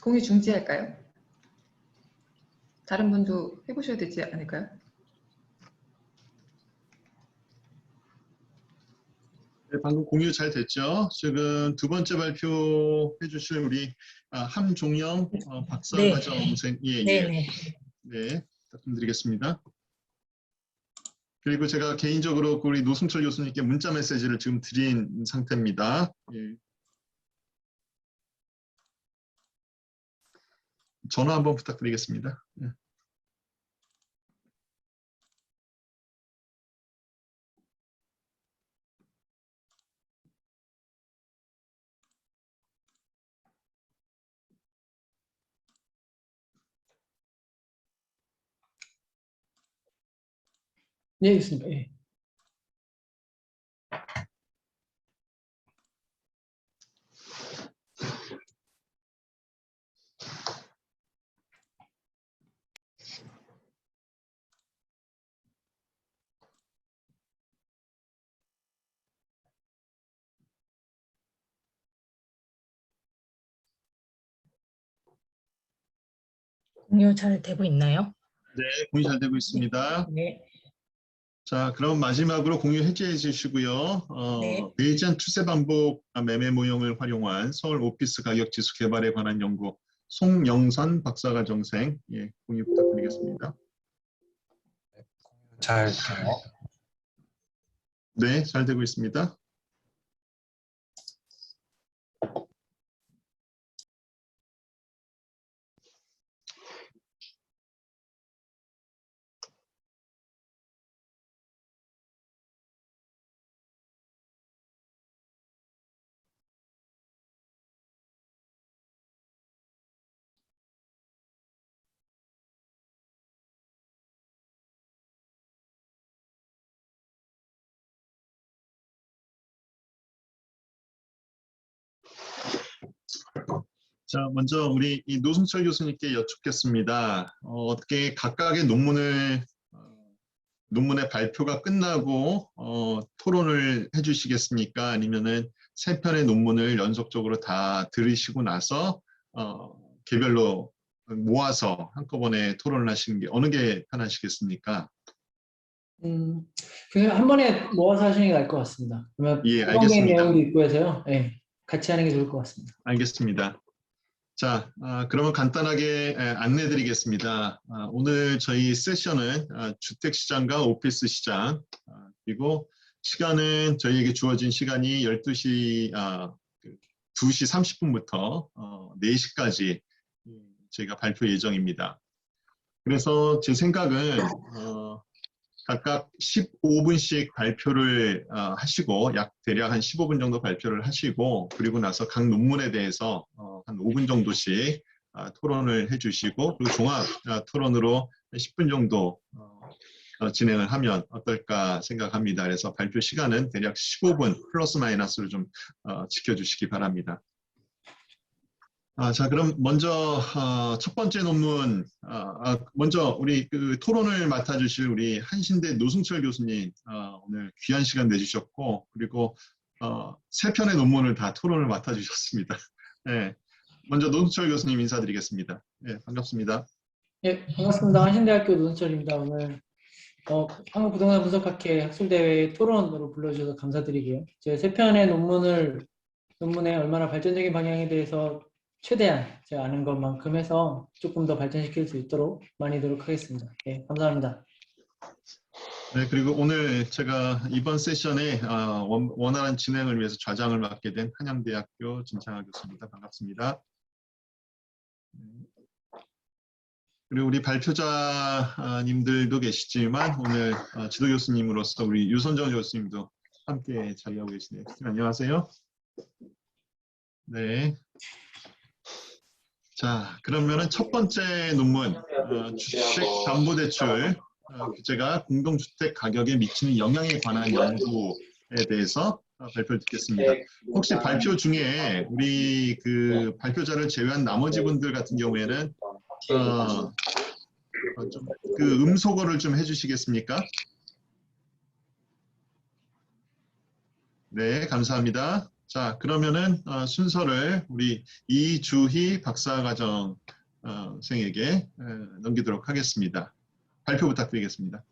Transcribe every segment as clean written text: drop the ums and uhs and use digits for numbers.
공유 중지할까요? 다른 분도 해보셔야 되지 않을까요? 네, 방금 공유 잘 됐죠? 지금 두 번째 발표해 주실 우리 함종영 박사과정생. 예, 네네. 네, 말씀드리겠습니다. 그리고 제가 개인적으로 우리 노승철 교수님께 문자 메시지를 지금 드린 상태입니다. 예. 전화 한번 부탁드리겠습니다. 예. 네, 교수님. 예. 공유 잘 되고 있나요? 네, 공유 잘 되고 있습니다. 네. 자, 그럼 마지막으로 공유 해제해 주시고요. 네. 베이지안 추세 반복 매매 모형을 활용한 서울 오피스 가격 지수 개발에 관한 연구 송영선 박사과정생, 예, 공유 부탁드리겠습니다. 잘 돼요? 네, 잘 되고 있습니다. 자, 먼저 우리 이 노승철 교수님께 여쭙겠습니다. 어떻게 각각의 논문의 발표가 끝나고 토론을 해주시겠습니까? 아니면은 세 편의 논문을 연속적으로 다 들으시고 나서 개별로 모아서 한꺼번에 토론을 하시는 게 어느 게 편하시겠습니까? 그냥 한 번에 모아서 하시는 게 나을 것 같습니다. 그러면 예, 부정의 알겠습니다. 내용도 있고 해서요. 예, 같이 하는 게 좋을 것 같습니다. 알겠습니다. 자, 그러면 간단하게 안내 드리겠습니다. 오늘 저희 세션은 주택시장과 오피스 시장, 그리고 시간은 저희에게 주어진 시간이 2시 30분부터 4시까지 저희가 발표 예정입니다. 그래서 제 생각은 각각 15분씩 발표를 하시고 대략 한 15분 정도 발표를 하시고 그리고 나서 각 논문에 대해서 한 5분 정도씩 토론을 해주시고 그리고 종합 토론으로 10분 정도 진행을 하면 어떨까 생각합니다. 그래서 발표 시간은 대략 15분 플러스 마이너스를 좀 지켜주시기 바랍니다. 자, 그럼 먼저 첫 번째 논문, 먼저 우리 그 토론을 맡아주실 우리 한신대 노승철 교수님 오늘 귀한 시간 내주셨고 그리고 세 편의 논문을 다 토론을 맡아주셨습니다. 네, 먼저 노승철 교수님 인사드리겠습니다. 네, 반갑습니다. 예, 반갑습니다. 한신대학교 노승철입니다. 오늘 한국부동산 분석학회 학술대회 토론으로 불러주셔서 감사드리고요. 제 세 편의 논문의 얼마나 발전적인 방향에 대해서 최대한 제가 아는 것만큼 해서 조금 더 발전시킬 수 있도록 많이 노력하겠습니다. 예, 감사합니다. 네, 그리고 오늘 제가 이번 세션에 원활한 진행을 위해서 좌장을 맡게 된 한양대학교 진창하 교수입니다. 반갑습니다. 그리고 우리 발표자님들도 계시지만 오늘 지도 교수님으로서 우리 유선정 교수님도 함께 자리하고 계시네요. 교수님 안녕하세요. 네. 자, 그러면은 첫 번째 논문 주택담보대출 규제가 공동주택 가격에 미치는 영향에 관한 연구에 대해서 발표를 듣겠습니다. 혹시 발표 중에 우리 그 발표자를 제외한 나머지 분들 같은 경우에는 좀 그 음소거를 좀 해주시겠습니까? 네, 감사합니다. 자, 그러면은 순서를 우리 이주희 박사과정 생에게 넘기도록 하겠습니다. 발표 부탁드리겠습니다.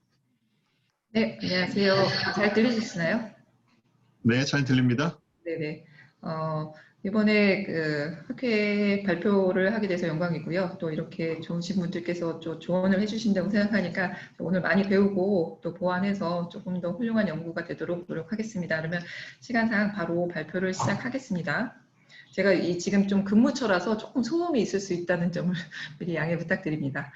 네, 안녕하세요. 잘 들리시나요? 네, 잘 들립니다. 네네. 이번에 그 학회 발표를 하게 돼서 영광이고요. 또 이렇게 좋으신 분들께서 좀 조언을 해주신다고 생각하니까 오늘 많이 배우고 또 보완해서 조금 더 훌륭한 연구가 되도록 노력하겠습니다. 그러면 시간상 바로 발표를 시작하겠습니다. 제가 지금 좀 근무처라서 조금 소음이 있을 수 있다는 점을 미리 양해 부탁드립니다.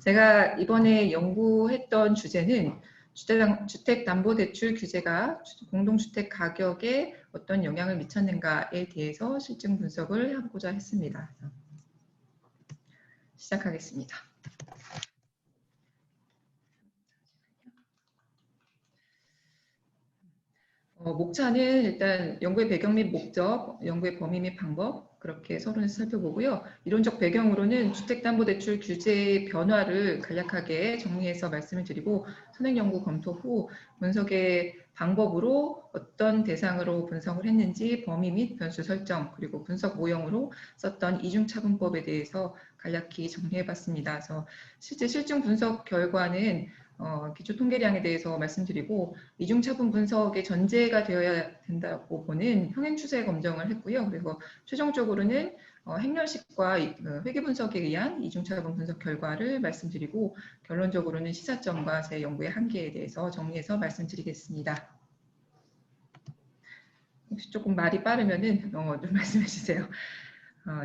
제가 이번에 연구했던 주제는 주택담보대출 규제가 공동주택 가격에 어떤 영향을 미쳤는가에 대해서 실증 분석을 하고자 했습니다. 시작하겠습니다. 목차는 일단 연구의 배경 및 목적, 연구의 범위 및 방법 그렇게 서론에서 살펴보고요. 이론적 배경으로는 주택담보대출 규제의 변화를 간략하게 정리해서 말씀을 드리고 선행연구 검토 후 분석의 방법으로 어떤 대상으로 분석을 했는지 범위 및 변수 설정 그리고 분석 모형으로 썼던 이중차분법에 대해서 간략히 정리해봤습니다. 그래서 실제 실증 분석 결과는 기초 통계량에 대해서 말씀드리고 이중차분 분석의 전제가 되어야 된다고 보는 평행 추세 검정을 했고요. 그리고 최종적으로는 행렬식과 회계 분석에 의한 이중차분 분석 결과를 말씀드리고 결론적으로는 시사점과 제 연구의 한계에 대해서 정리해서 말씀드리겠습니다. 혹시 조금 말이 빠르면은 좀 말씀해 주세요.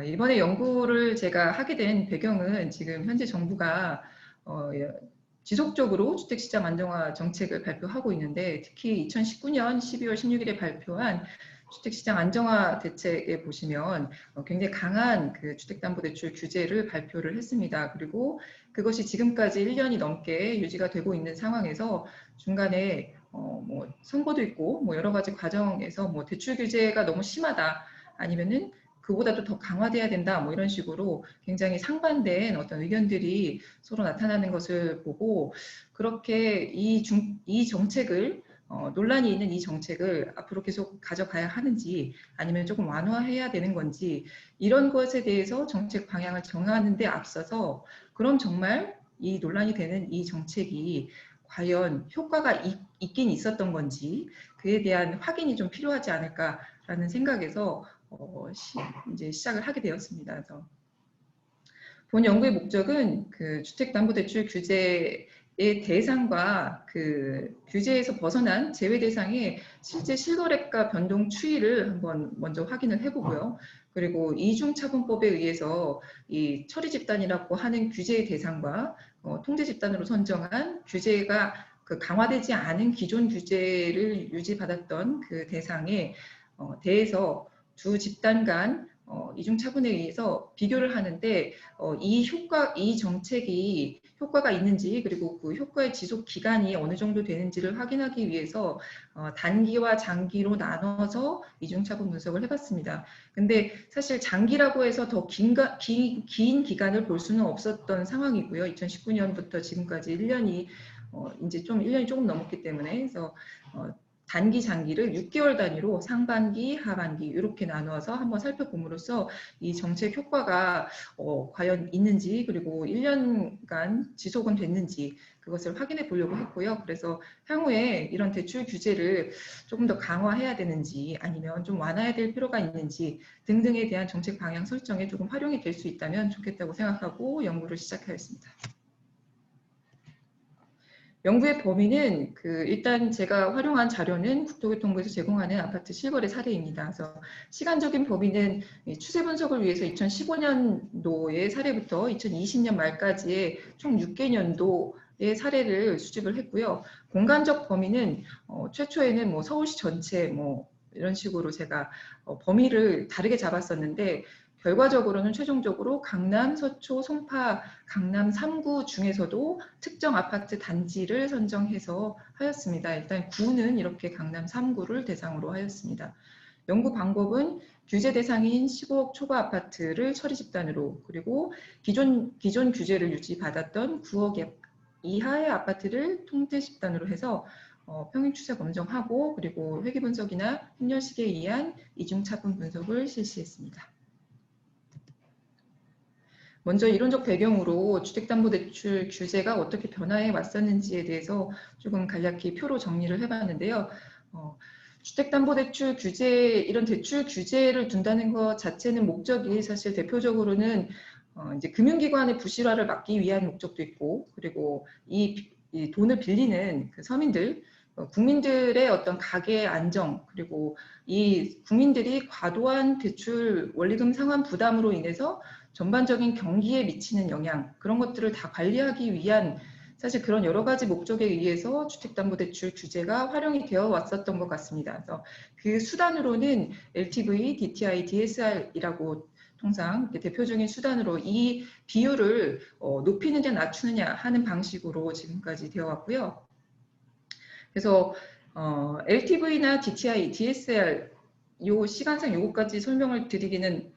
이번에 연구를 제가 하게 된 배경은 지금 현재 정부가 지속적으로 주택시장 안정화 정책을 발표하고 있는데 특히 2019년 12월 16일에 발표한 주택시장 안정화 대책에 보시면 굉장히 강한 그 주택담보대출 규제를 발표를 했습니다. 그리고 그것이 지금까지 1년이 넘게 유지가 되고 있는 상황에서 중간에 뭐 선거도 있고 뭐 여러 가지 과정에서 뭐 대출 규제가 너무 심하다 아니면은 그보다도 더 강화돼야 된다 뭐 이런 식으로 굉장히 상반된 어떤 의견들이 서로 나타나는 것을 보고 그렇게 이 정책을 논란이 있는 이 정책을 앞으로 계속 가져가야 하는지 아니면 조금 완화해야 되는 건지 이런 것에 대해서 정책 방향을 정하는 데 앞서서 그럼 정말 이 논란이 되는 이 정책이 과연 효과가 있긴 있었던 건지 그에 대한 확인이 좀 필요하지 않을까라는 생각에서 이제 시작을 하게 되었습니다. 그래서 본 연구의 목적은 그 주택담보대출 규제의 대상과 그 규제에서 벗어난 제외 대상의 실제 실거래가 변동 추이를 한번 먼저 확인을 해보고요. 그리고 이중차분법에 의해서 이 처리집단이라고 하는 규제의 대상과 통제집단으로 선정한 규제가 그 강화되지 않은 기존 규제를 유지받았던 그 대상에 대해서 두 집단 간 이중차분에 의해서 비교를 하는데 이 정책이 효과가 있는지 그리고 그 효과의 지속 기간이 어느 정도 되는지를 확인하기 위해서 단기와 장기로 나눠서 이중차분 분석을 해봤습니다. 근데 사실 장기라고 해서 더 긴 기간을 볼 수는 없었던 상황이고요. 2019년부터 지금까지 1년이 이제 좀 1년이 조금 넘었기 때문에 그래서 단기, 장기를 6개월 단위로 상반기, 하반기 이렇게 나누어서 한번 살펴봄으로써 이 정책 효과가 과연 있는지 그리고 1년간 지속은 됐는지 그것을 확인해 보려고 했고요. 그래서 향후에 이런 대출 규제를 조금 더 강화해야 되는지 아니면 좀 완화해야 될 필요가 있는지 등등에 대한 정책 방향 설정에 조금 활용이 될 수 있다면 좋겠다고 생각하고 연구를 시작하였습니다. 연구의 범위는 일단 제가 활용한 자료는 국토교통부에서 제공하는 아파트 실거래 사례입니다. 그래서 시간적인 범위는 추세 분석을 위해서 2015년도의 사례부터 2020년 말까지의 총 6개년도의 사례를 수집을 했고요. 공간적 범위는 최초에는 뭐 서울시 전체 뭐 이런 식으로 제가 범위를 다르게 잡았었는데 결과적으로는 최종적으로 강남, 서초, 송파, 강남 3구 중에서도 특정 아파트 단지를 선정해서 하였습니다. 일단 구는 이렇게 강남 3구를 대상으로 하였습니다. 연구 방법은 규제 대상인 15억 초과 아파트를 처리 집단으로, 그리고 기존 규제를 유지받았던 9억 이하의 아파트를 통제 집단으로 해서 평행 추세 검증하고, 그리고 회계 분석이나 행렬식에 의한 이중 차분 분석을 실시했습니다. 먼저 이론적 배경으로 주택담보대출 규제가 어떻게 변화해 왔었는지에 대해서 조금 간략히 표로 정리를 해봤는데요. 주택담보대출 규제, 이런 대출 규제를 둔다는 것 자체는 목적이 사실 대표적으로는 이제 금융기관의 부실화를 막기 위한 목적도 있고, 그리고 이 돈을 빌리는 그 서민들, 국민들의 어떤 가계 안정, 그리고 이 국민들이 과도한 대출 원리금 상환 부담으로 인해서 전반적인 경기에 미치는 영향, 그런 것들을 다 관리하기 위한 사실 그런 여러 가지 목적에 의해서 주택담보대출 규제가 활용이 되어 왔었던 것 같습니다. 그래서 그 수단으로는 LTV, DTI, DSR이라고 통상 대표적인 수단으로 이 비율을 높이느냐 낮추느냐 하는 방식으로 지금까지 되어 왔고요. 그래서 LTV나 DTI, DSR 요 시간상 요거까지 설명을 드리기는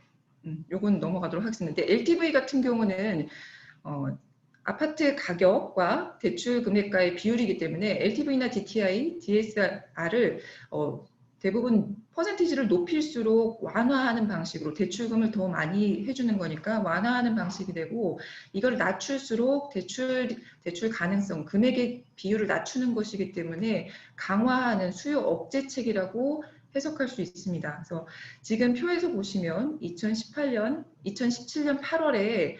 요건 넘어가도록 하겠습니다. LTV 같은 경우는 아파트 가격과 대출 금액과의 비율이기 때문에 LTV나 DTI, DSR을 대부분 퍼센티지를 높일수록 완화하는 방식으로 대출금을 더 많이 해주는 거니까 완화하는 방식이 되고, 이걸 낮출수록 대출 가능성, 금액의 비율을 낮추는 것이기 때문에 강화하는 수요 억제책이라고 해석할 수 있습니다. 그래서 지금 표에서 보시면 2017년 8월에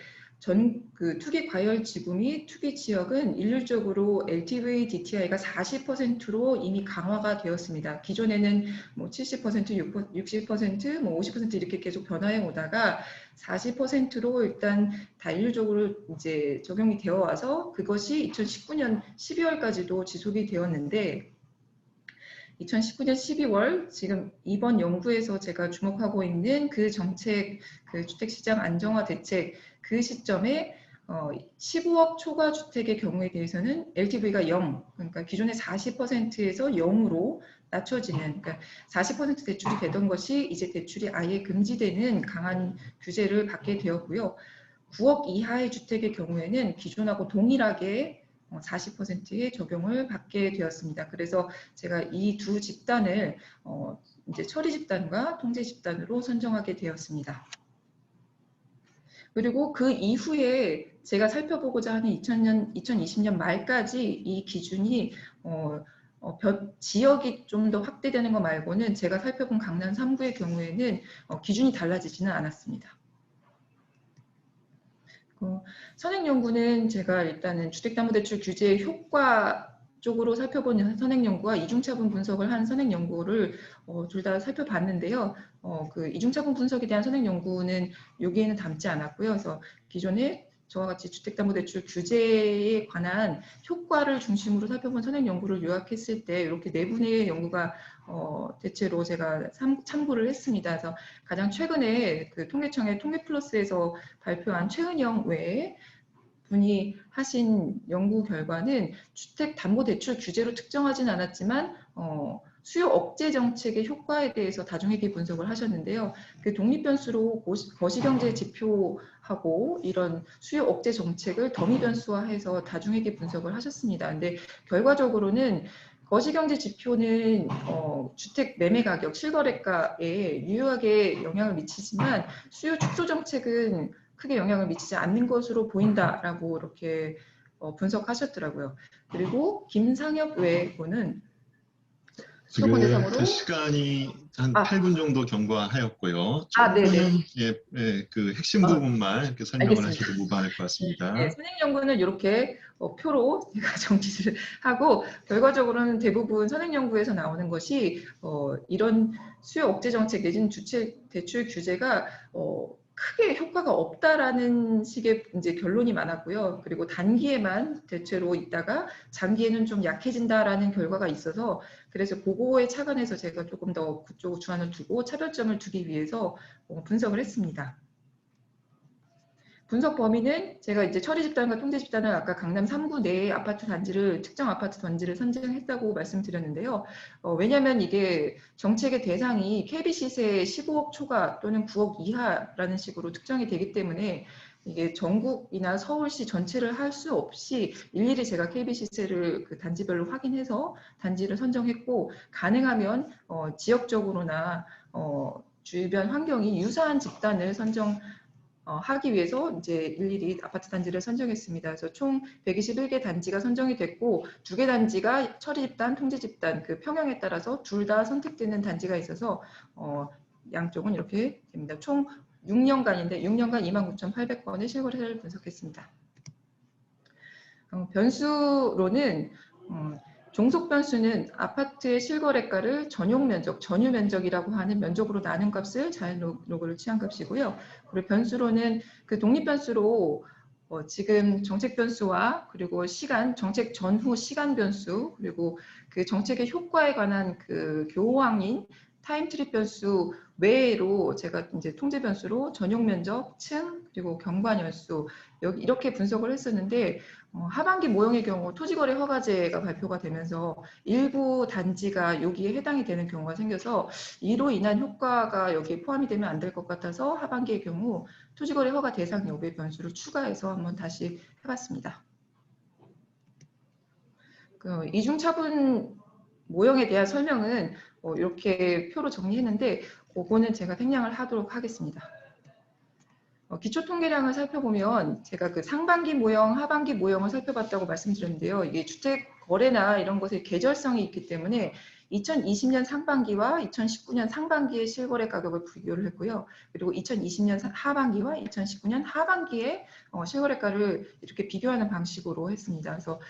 그 투기 과열 지구 및 투기 지역은 일률적으로 LTV, DTI가 40%로 이미 강화가 되었습니다. 기존에는 뭐 70%, 60%, 뭐 50% 이렇게 계속 변화해 오다가 40%로 일단 다 일률적으로 이제 적용이 되어 와서 그것이 2019년 12월까지도 지속이 되었는데, 2019년 12월 지금 이번 연구에서 제가 주목하고 있는 그 정책, 그 주택시장 안정화 대책, 그 시점에 15억 초과 주택의 경우에 대해서는 LTV가 0, 그러니까 기존의 40%에서 0으로 낮춰지는, 그러니까 40% 대출이 되던 것이 이제 대출이 아예 금지되는 강한 규제를 받게 되었고요. 9억 이하의 주택의 경우에는 기존하고 동일하게 40%의 적용을 받게 되었습니다. 그래서 제가 이 두 집단을 이제 처리 집단과 통제 집단으로 선정하게 되었습니다. 그리고 그 이후에 제가 살펴보고자 하는 2020년 말까지 이 기준이 지역이 좀 더 확대되는 것 말고는 제가 살펴본 강남 3구의 경우에는 기준이 달라지지는 않았습니다. 선행연구는 제가 일단은 주택담보대출 규제의 효과 쪽으로 살펴본 선행연구와 이중차분 분석을 한 선행연구를 둘 다 살펴봤는데요. 그 이중차분 분석에 대한 선행연구는 여기에는 담지 않았고요. 그래서 기존에 저와 같이 주택담보대출 규제에 관한 효과를 중심으로 살펴본 선행연구를 요약했을 때 이렇게 네 분의 연구가 대체로 제가 참고를 했습니다. 그래서 가장 최근에 그 통계청의 통계플러스에서 발표한 최은영 외에 분이 하신 연구 결과는 주택담보대출 규제로 특정하지는 않았지만 수요 억제 정책의 효과에 대해서 다중회계 분석을 하셨는데요. 그 독립변수로 거시경제 지표하고 이런 수요 억제 정책을 더미 변수화해서 다중회계 분석을 하셨습니다. 근데 결과적으로는 거시경제 지표는 주택 매매 가격, 실거래가에 유효하게 영향을 미치지만 수요 축소 정책은 크게 영향을 미치지 않는 것으로 보인다라고 이렇게 분석하셨더라고요. 그리고 김상엽 외고는 지금 그 시간이 한 8분 정도 경과하였고요. 네네. 그 핵심 부분만 이렇게 설명을 알겠습니다. 하셔도 무방할 것 같습니다. 네, 선행연구는 이렇게 표로 제가 정리를 하고, 결과적으로는 대부분 선행연구에서 나오는 것이 이런 수요 억제 정책 내지는 주택 대출 규제가 크게 효과가 없다라는 식의 이제 결론이 많았고요. 그리고 단기에만 대체로 있다가 장기에는 좀 약해진다라는 결과가 있어서, 그래서 그거에 착안해서 제가 조금 더 그쪽 주안을 두고 차별점을 두기 위해서 분석을 했습니다. 분석 범위는 제가 이제 처리 집단과 통제 집단을 아까 강남 3구 내에 아파트 단지를 특정 아파트 단지를 선정했다고 말씀드렸는데요. 왜냐하면 이게 정책의 대상이 KB 시세 15억 초과 또는 9억 이하라는 식으로 특정이 되기 때문에 이게 전국이나 서울시 전체를 할 수 없이 일일이 제가 KB 시세를 그 단지별로 확인해서 단지를 선정했고, 가능하면 지역적으로나 주변 환경이 유사한 집단을 하기 위해서 이제 일일이 아파트 단지를 선정했습니다. 그래서 총 121개 단지가 선정이 됐고, 2개 단지가 처리 집단, 통제 집단 그 평형에 따라서 둘 다 선택되는 단지가 있어서 양쪽은 이렇게 됩니다. 총 6년간인데 6년간 29,800건의 실거래를 분석했습니다. 변수로는 종속 변수는 아파트의 실거래가를 전용 면적, 전유 면적이라고 하는 면적으로 나눈 값을 자연 로그를 취한 값이고요. 그리고 변수로는 그 독립 변수로 지금 정책 변수와 그리고 시간, 정책 전후 시간 변수, 그리고 그 정책의 효과에 관한 그 교황인 타임 트립 변수 외로 제가 이제 통제 변수로 전용 면적, 층, 그리고 경관 연수 이렇게 분석을 했었는데, 하반기 모형의 경우 토지거래 허가제가 발표가 되면서 일부 단지가 여기에 해당이 되는 경우가 생겨서 이로 인한 효과가 여기에 포함이 되면 안 될 것 같아서 하반기의 경우 토지거래 허가 대상 여부의 변수를 추가해서 한번 다시 해봤습니다. 그 이중차분 모형에 대한 설명은 이렇게 표로 정리했는데, 그거는 제가 생략을 하도록 하겠습니다. 기초 통계량을 살펴보면 제가 그 상반기 모형, 하반기 모형을 살펴봤다고 말씀드렸는데요. 이게 주택 거래나 이런 것에 계절성이 있기 때문에 2020년 상반기와 2019년 상반기의 실거래 가격을 비교를 했고요. 그리고 2020년 하반기와 2019년 하반기의 실거래가를 이렇게 비교하는 방식으로 했습니다. 그래서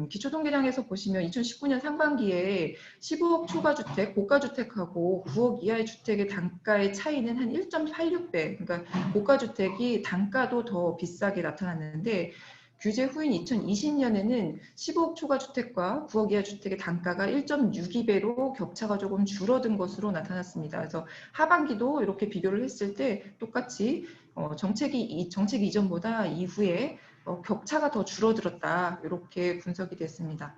기초 통계량에서 보시면 2019년 상반기에 15억 초과 주택, 고가 주택하고 9억 이하의 주택의 단가의 차이는 한 1.86배. 그러니까 고가 주택이 단가도 더 비싸게 나타났는데, 규제 후인 2020년에는 15억 초과 주택과 9억 이하 주택의 단가가 1.62배로 격차가 조금 줄어든 것으로 나타났습니다. 그래서 하반기도 이렇게 비교를 했을 때 똑같이 정책 이전보다 이후에 격차가 더 줄어들었다, 이렇게 분석이 됐습니다.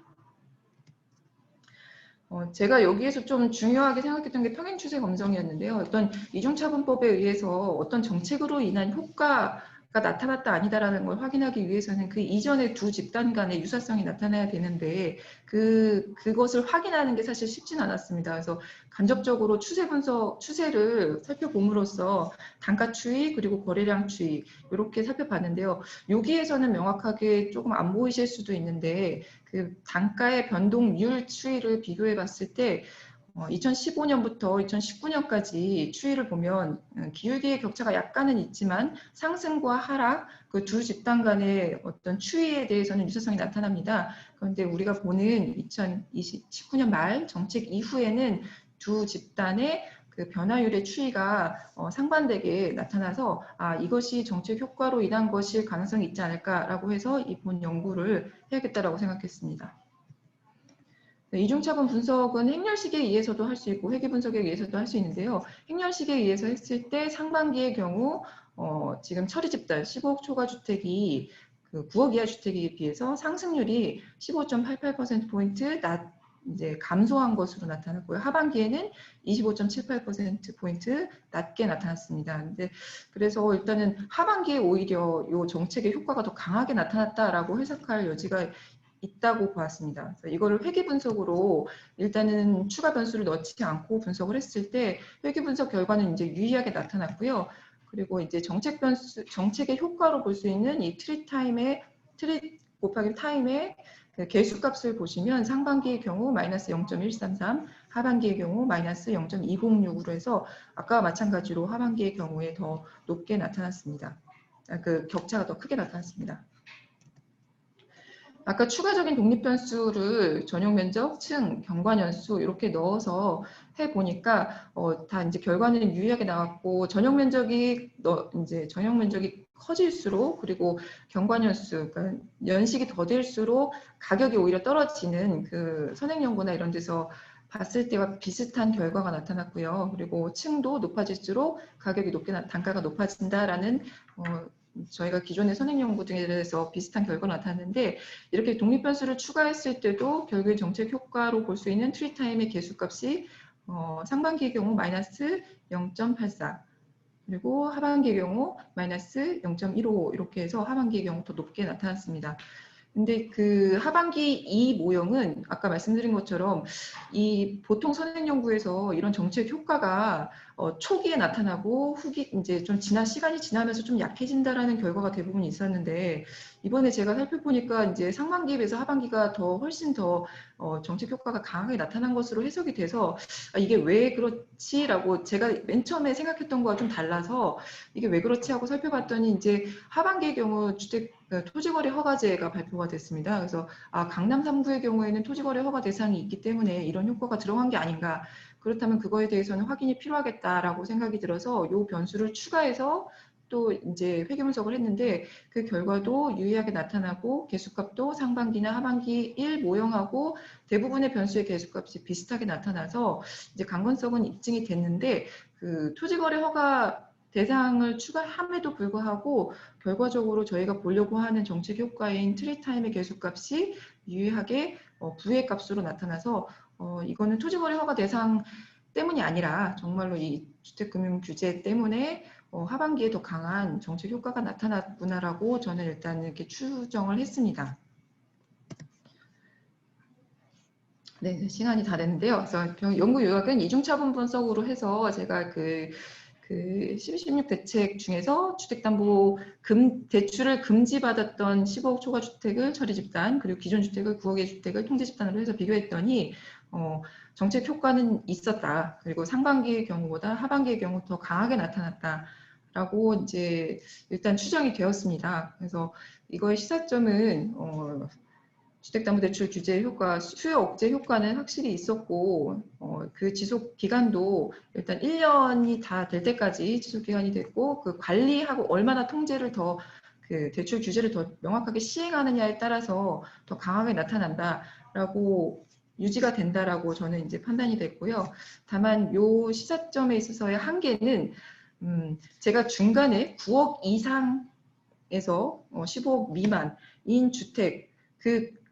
제가 여기에서 좀 중요하게 생각했던 게 평행 추세 검정이었는데요. 어떤 이중차분법에 의해서 어떤 정책으로 인한 효과가 나타났다 아니다라는 걸 확인하기 위해서는 그 이전의 두 집단 간의 유사성이 나타나야 되는데 그것을 확인하는 게 사실 쉽진 않았습니다. 그래서 간접적으로 추세를 살펴봄으로써 단가 추이 그리고 거래량 추이 이렇게 살펴봤는데요. 여기에서는 명확하게 조금 안 보이실 수도 있는데 그 단가의 변동률 추이를 비교해 봤을 때 2015년부터 2019년까지 추이를 보면 기울기의 격차가 약간은 있지만 상승과 하락, 그 두 집단 간의 어떤 추이에 대해서는 유사성이 나타납니다. 그런데 우리가 보는 2019년 말 정책 이후에는 두 집단의 그 변화율의 추이가 상반되게 나타나서 이것이 정책 효과로 인한 것일 가능성이 있지 않을까라고 해서 이번 연구를 해야겠다라고 생각했습니다. 이중차분 분석은 행렬식에 의해서도 할 수 있고 회귀 분석에 의해서도 할 수 있는데요. 행렬식에 의해서 했을 때 상반기의 경우 지금 처리 집단 15억 초과 주택이 그 9억 이하 주택에 비해서 상승률이 15.88%포인트 이제 감소한 것으로 나타났고요. 하반기에는 25.78%포인트 낮게 나타났습니다. 그래서 일단은 하반기에 오히려 이 정책의 효과가 더 강하게 나타났다라고 해석할 여지가 있다고 보았습니다. 그래서 이거를 회귀 분석으로 일단은 추가 변수를 넣지 않고 분석을 했을 때 회귀 분석 결과는 이제 유의하게 나타났고요. 그리고 이제 정책의 효과로 볼 수 있는 이 트릿 곱하기 타임의 그 개수값을 보시면 상반기의 경우 마이너스 0.133, 하반기의 경우 마이너스 0.206으로 해서 아까와 마찬가지로 하반기의 경우에 더 높게 나타났습니다. 그 격차가 더 크게 나타났습니다. 아까 추가적인 독립 변수를 전용 면적, 층, 경관 연수 이렇게 넣어서 해 보니까 다 이제 결과는 유의하게 나왔고 전용 면적이 커질수록 그리고 경관 연수, 그러니까 연식이 더 될수록 가격이 오히려 떨어지는 그 선행 연구나 이런 데서 봤을 때와 비슷한 결과가 나타났고요. 그리고 층도 높아질수록 가격이 단가가 높아진다라는 저희가 기존의 선행연구 등에서 비슷한 결과가 나타났는데 이렇게 독립변수를 추가했을 때도 결국에 정책 효과로 볼 수 있는 트리타임의 계수값이 상반기의 경우 마이너스 0.84 그리고 하반기의 경우 마이너스 0.15 이렇게 해서 하반기의 경우 더 높게 나타났습니다. 근데 그 하반기 이 모형은 아까 말씀드린 것처럼 이 보통 선행연구에서 이런 정책 효과가 초기에 나타나고 후기 이제 좀 시간이 지나면서 좀 약해진다라는 결과가 대부분 있었는데 이번에 제가 살펴보니까 이제 상반기에 비해서 하반기가 더 훨씬 더 정책 효과가 강하게 나타난 것으로 해석이 돼서 이게 왜 그렇지라고 제가 맨 처음에 생각했던 거와 좀 달라서 이게 왜 그렇지 하고 살펴봤더니 이제 하반기의 경우 토지거래 허가제가 발표가 됐습니다. 그래서 강남 3구의 경우에는 토지거래 허가 대상이 있기 때문에 이런 효과가 들어간 게 아닌가. 그렇다면 그거에 대해서는 확인이 필요하겠다라고 생각이 들어서 이 변수를 추가해서 또 이제 회계 분석을 했는데 그 결과도 유의하게 나타나고 계수값도 상반기나 하반기 1 모형하고 대부분의 변수의 계수값이 비슷하게 나타나서 이제 강건성은 입증이 됐는데 그 토지거래 허가 대상을 추가함에도 불구하고 결과적으로 저희가 보려고 하는 정책 효과인 트리타임의 계수값이 유의하게 부의 값으로 나타나서 이거는 토지거래 허가 대상 때문이 아니라 정말로 이 주택금융 규제 때문에 하반기에 더 강한 정책 효과가 나타났구나라고 저는 일단 이렇게 추정을 했습니다. 네, 시간이 다 됐는데요. 그래서 연구 요약은 이중차분 분석으로 해서 제가 그 12.16 대책 중에서 주택담보 대출을 금지받았던 15억 초과 주택을 처리 집단 그리고 기존 주택을 9억의 주택을 통제 집단으로 해서 비교했더니 정책 효과는 있었다. 그리고 상반기의 경우보다 하반기의 경우 더 강하게 나타났다라고 이제 일단 추정이 되었습니다. 그래서 이거의 시사점은 주택담보대출 규제 효과, 수요 억제 효과는 확실히 있었고 그 지속 기간도 일단 1년이 다 될 때까지 지속 기간이 됐고 그 관리하고 얼마나 통제를 더 그 대출 규제를 더 명확하게 시행하느냐에 따라서 더 강하게 나타난다라고 유지가 된다라고 저는 이제 판단이 됐고요. 다만 요 시사점에 있어서의 한계는 제가 중간에 9억 이상에서 15억 미만인 주택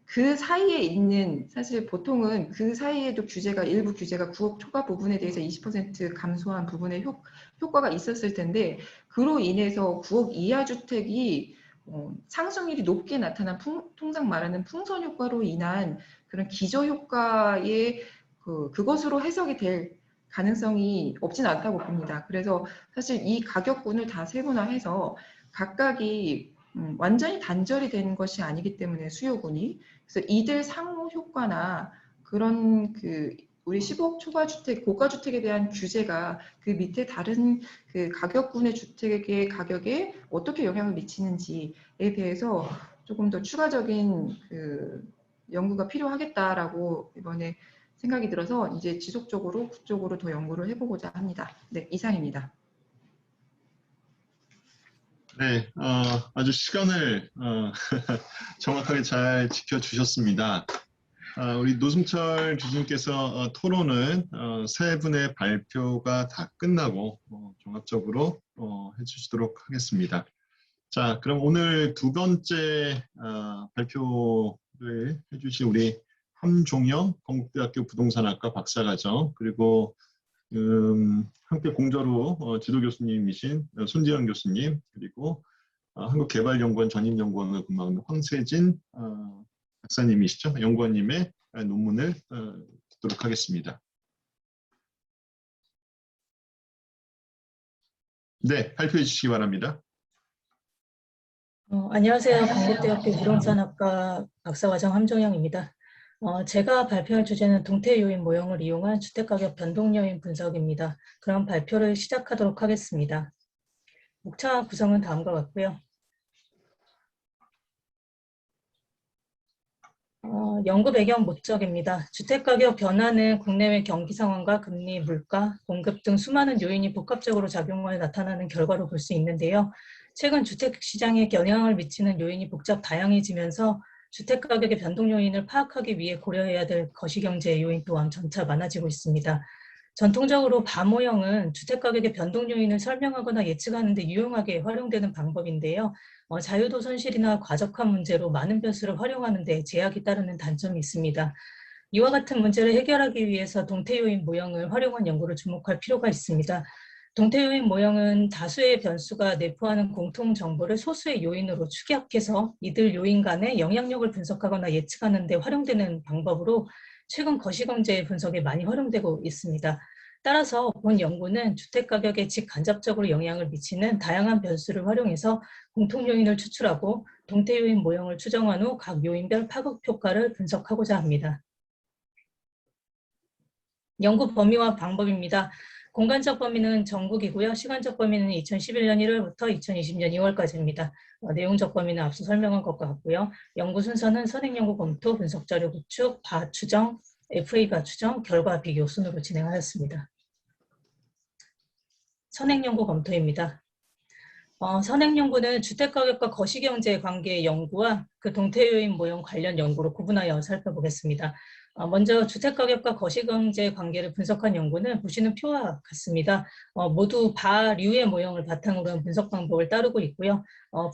그 사이에 있는 사실 보통은 그 사이에도 일부 규제가 9억 초과 부분에 대해서 20% 감소한 부분에 효과가 있었을 텐데 그로 인해서 9억 이하 주택이 상승률이 높게 나타난 통상 말하는 풍선 효과로 인한 그런 기저 효과의 그것으로 해석이 될 가능성이 없진 않다고 봅니다. 그래서 사실 이 가격군을 다 세분화해서 각각이 완전히 단절이 되는 것이 아니기 때문에 수요군이 그래서 이들 상호 효과나 그런 우리 15억 초과 주택, 고가 주택에 대한 규제가 그 밑에 다른 그 가격군의 주택의 가격에 어떻게 영향을 미치는지에 대해서 조금 더 추가적인 연구가 필요하겠다라고 이번에 생각이 들어서 이제 지속적으로 그쪽으로 더 연구를 해보고자 합니다. 네, 이상입니다. 네, 아주 시간을 정확하게 잘 지켜주셨습니다. 우리 노승철 교수님께서 토론은 세 분의 발표가 다 끝나고 종합적으로 해주시도록 하겠습니다. 자, 그럼 오늘 두 번째 발표를 해주신 우리 함종영 건국대학교 부동산학과 박사과정 그리고 함께 공저로 지도 교수님이신 손지현 교수님 그리고 한국개발연구원 전임연구원을 근무하는 황세진 박사님이시죠. 연구원님의 논문을 듣도록 하겠습니다. 네, 발표해 주시기 바랍니다. 안녕하세요. 건국대학교 부동산학과 박사과정 함종영입니다. 제가 발표할 주제는 동태 요인 모형을 이용한 주택가격 변동 요인 분석입니다. 그럼 발표를 시작하도록 하겠습니다. 목차 구성은 다음과 같고요. 연구 배경 목적입니다. 주택가격 변화는 국내외 경기 상황과 금리, 물가, 공급 등 수많은 요인이 복합적으로 작용하여 나타나는 결과로 볼 수 있는데요. 최근 주택시장에 영향을 미치는 요인이 복잡 다양해지면서 주택가격의 변동 요인을 파악하기 위해 고려해야 될 거시경제 요인 또한 점차 많아지고 있습니다. 전통적으로 바 모형은 주택가격의 변동 요인을 설명하거나 예측하는 데 유용하게 활용되는 방법인데요. 자유도 손실이나 과적한 문제로 많은 변수를 활용하는 데 제약이 따르는 단점이 있습니다. 이와 같은 문제를 해결하기 위해서 동태 요인 모형을 활용한 연구를 주목할 필요가 있습니다. 동태 요인 모형은 다수의 변수가 내포하는 공통 정보를 소수의 요인으로 축약해서 이들 요인 간의 영향력을 분석하거나 예측하는 데 활용되는 방법으로 최근 거시경제 분석에 많이 활용되고 있습니다. 따라서 본 연구는 주택가격에 직간접적으로 영향을 미치는 다양한 변수를 활용해서 공통 요인을 추출하고 동태 요인 모형을 추정한 후 각 요인별 파급 효과를 분석하고자 합니다. 연구 범위와 방법입니다. 공간적 범위는 전국이고요. 시간적 범위는 2011년 1월부터 2020년 2월까지입니다. 내용적 범위는 앞서 설명한 것과 같고요. 연구 순서는 선행연구 검토, 분석자료 구축, 바 추정, FA 바 추정, 결과 비교 순으로 진행하였습니다. 선행연구 검토입니다. 선행연구는 주택가격과 거시경제 관계의 연구와 그 동태요인 모형 관련 연구로 구분하여 살펴보겠습니다. 먼저 주택가격과 거시경제 관계를 분석한 연구는 보시는 표와 같습니다. 모두 바류의 모형을 바탕으로 한 분석 방법을 따르고 있고요.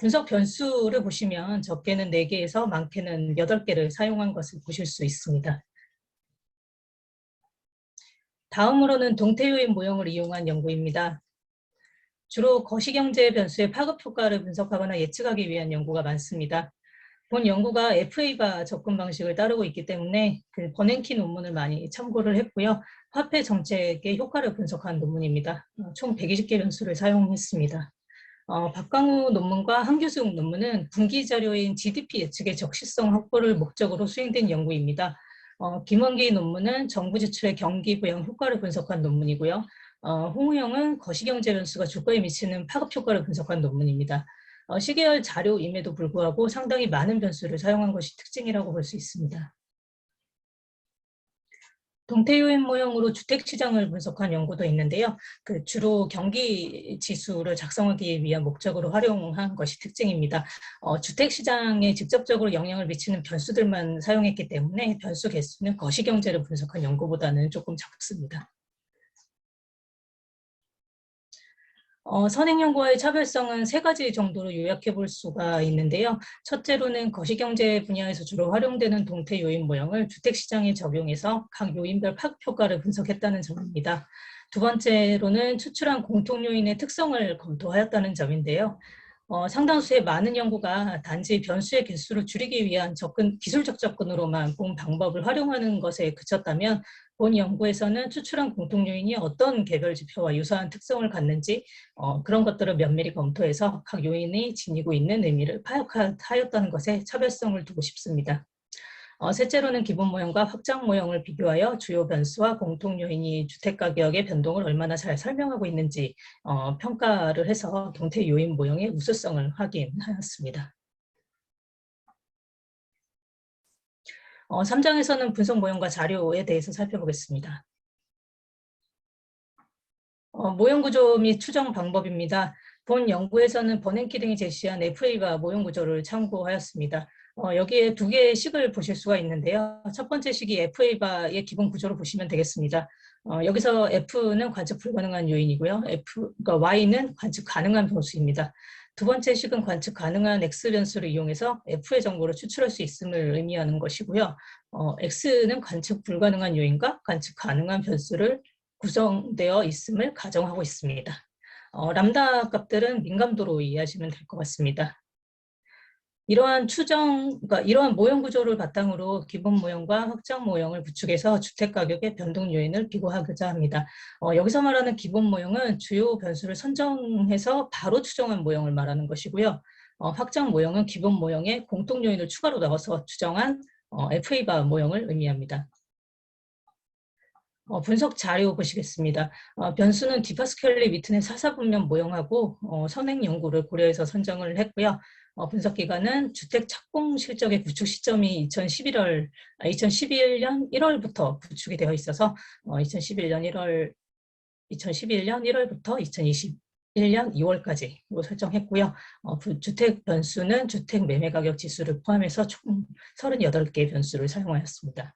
분석 변수를 보시면 적게는 4개에서 많게는 8개를 사용한 것을 보실 수 있습니다. 다음으로는 동태요인 모형을 이용한 연구입니다. 주로 거시경제 변수의 파급 효과를 분석하거나 예측하기 위한 연구가 많습니다. 본 연구가 FA바 접근 방식을 따르고 있기 때문에 그 버냉키 논문을 많이 참고를 했고요. 화폐 정책의 효과를 분석한 논문입니다. 총 120개 변수를 사용했습니다. 박광우 논문과 한규숙 논문은 분기 자료인 GDP 예측의 적시성 확보를 목적으로 수행된 연구입니다. 김원기 논문은 정부 지출의 경기 부양 효과를 분석한 논문이고요. 홍우영은 거시경제 변수가 주가에 미치는 파급 효과를 분석한 논문입니다. 시계열 자료임에도 불구하고 상당히 많은 변수를 사용한 것이 특징이라고 볼 수 있습니다. 동태요인 모형으로 주택시장을 분석한 연구도 있는데요. 주로 경기 지수를 작성하기 위한 목적으로 활용한 것이 특징입니다. 주택시장에 직접적으로 영향을 미치는 변수들만 사용했기 때문에 변수 개수는 거시경제를 분석한 연구보다는 조금 적습니다. 선행연구와의 차별성은 3가지 정도로 요약해 볼 수가 있는데요. 첫째로는 거시경제 분야에서 주로 활용되는 동태 요인 모형을 주택시장에 적용해서 각 요인별 파급 효과를 분석했다는 점입니다. 두 번째로는 추출한 공통 요인의 특성을 검토하였다는 점인데요. 상당수의 많은 연구가 단지 변수의 개수를 줄이기 위한 기술적 접근으로만 본 방법을 활용하는 것에 그쳤다면 본 연구에서는 추출한 공통 요인이 어떤 개별 지표와 유사한 특성을 갖는지 그런 것들을 면밀히 검토해서 각 요인이 지니고 있는 의미를 파악하였다는 것에 차별성을 두고 싶습니다. 셋째로는 기본 모형과 확장 모형을 비교하여 주요 변수와 공통 요인이 주택가격의 변동을 얼마나 잘 설명하고 있는지 평가를 해서 동태 요인 모형의 우수성을 확인하였습니다. 3장에서는 분석 모형과 자료에 대해서 살펴보겠습니다. 모형 구조 및 추정 방법입니다. 본 연구에서는 버냉키 등이 제시한 FA바 모형 구조를 참고하였습니다. 여기에 2개의 식을 보실 수가 있는데요. 첫 번째 식이 FA바의 기본 구조를 보시면 되겠습니다. 여기서 F는 관측 불가능한 요인이고요. 그러니까 Y는 관측 가능한 변수입니다. 두 번째 식은 관측 가능한 X 변수를 이용해서 F의 정보를 추출할 수 있음을 의미하는 것이고요. X는 관측 불가능한 요인과 관측 가능한 변수를 구성되어 있음을 가정하고 있습니다. 람다 값들은 민감도로 이해하시면 될 것 같습니다. 이러한 이러한 모형 구조를 바탕으로 기본 모형과 확장 모형을 구축해서 주택가격의 변동 요인을 비교하고자 합니다. 여기서 말하는 기본 모형은 주요 변수를 선정해서 바로 추정한 모형을 말하는 것이고요. 확장 모형은 기본 모형에 공통 요인을 추가로 넣어서 추정한 FA바 모형을 의미합니다. 분석 자료 보시겠습니다. 변수는 디파스켈리 위튼의 사사분면 모형하고 선행 연구를 고려해서 선정을 했고요. 분석 기간은 주택 착공 실적의 구축 시점이 2011년 1월부터 구축이 되어 있어서 2011년 1월부터 2021년 2월까지로 설정했고요. 주택 변수는 주택 매매 가격 지수를 포함해서 총 38개의 변수를 사용하였습니다.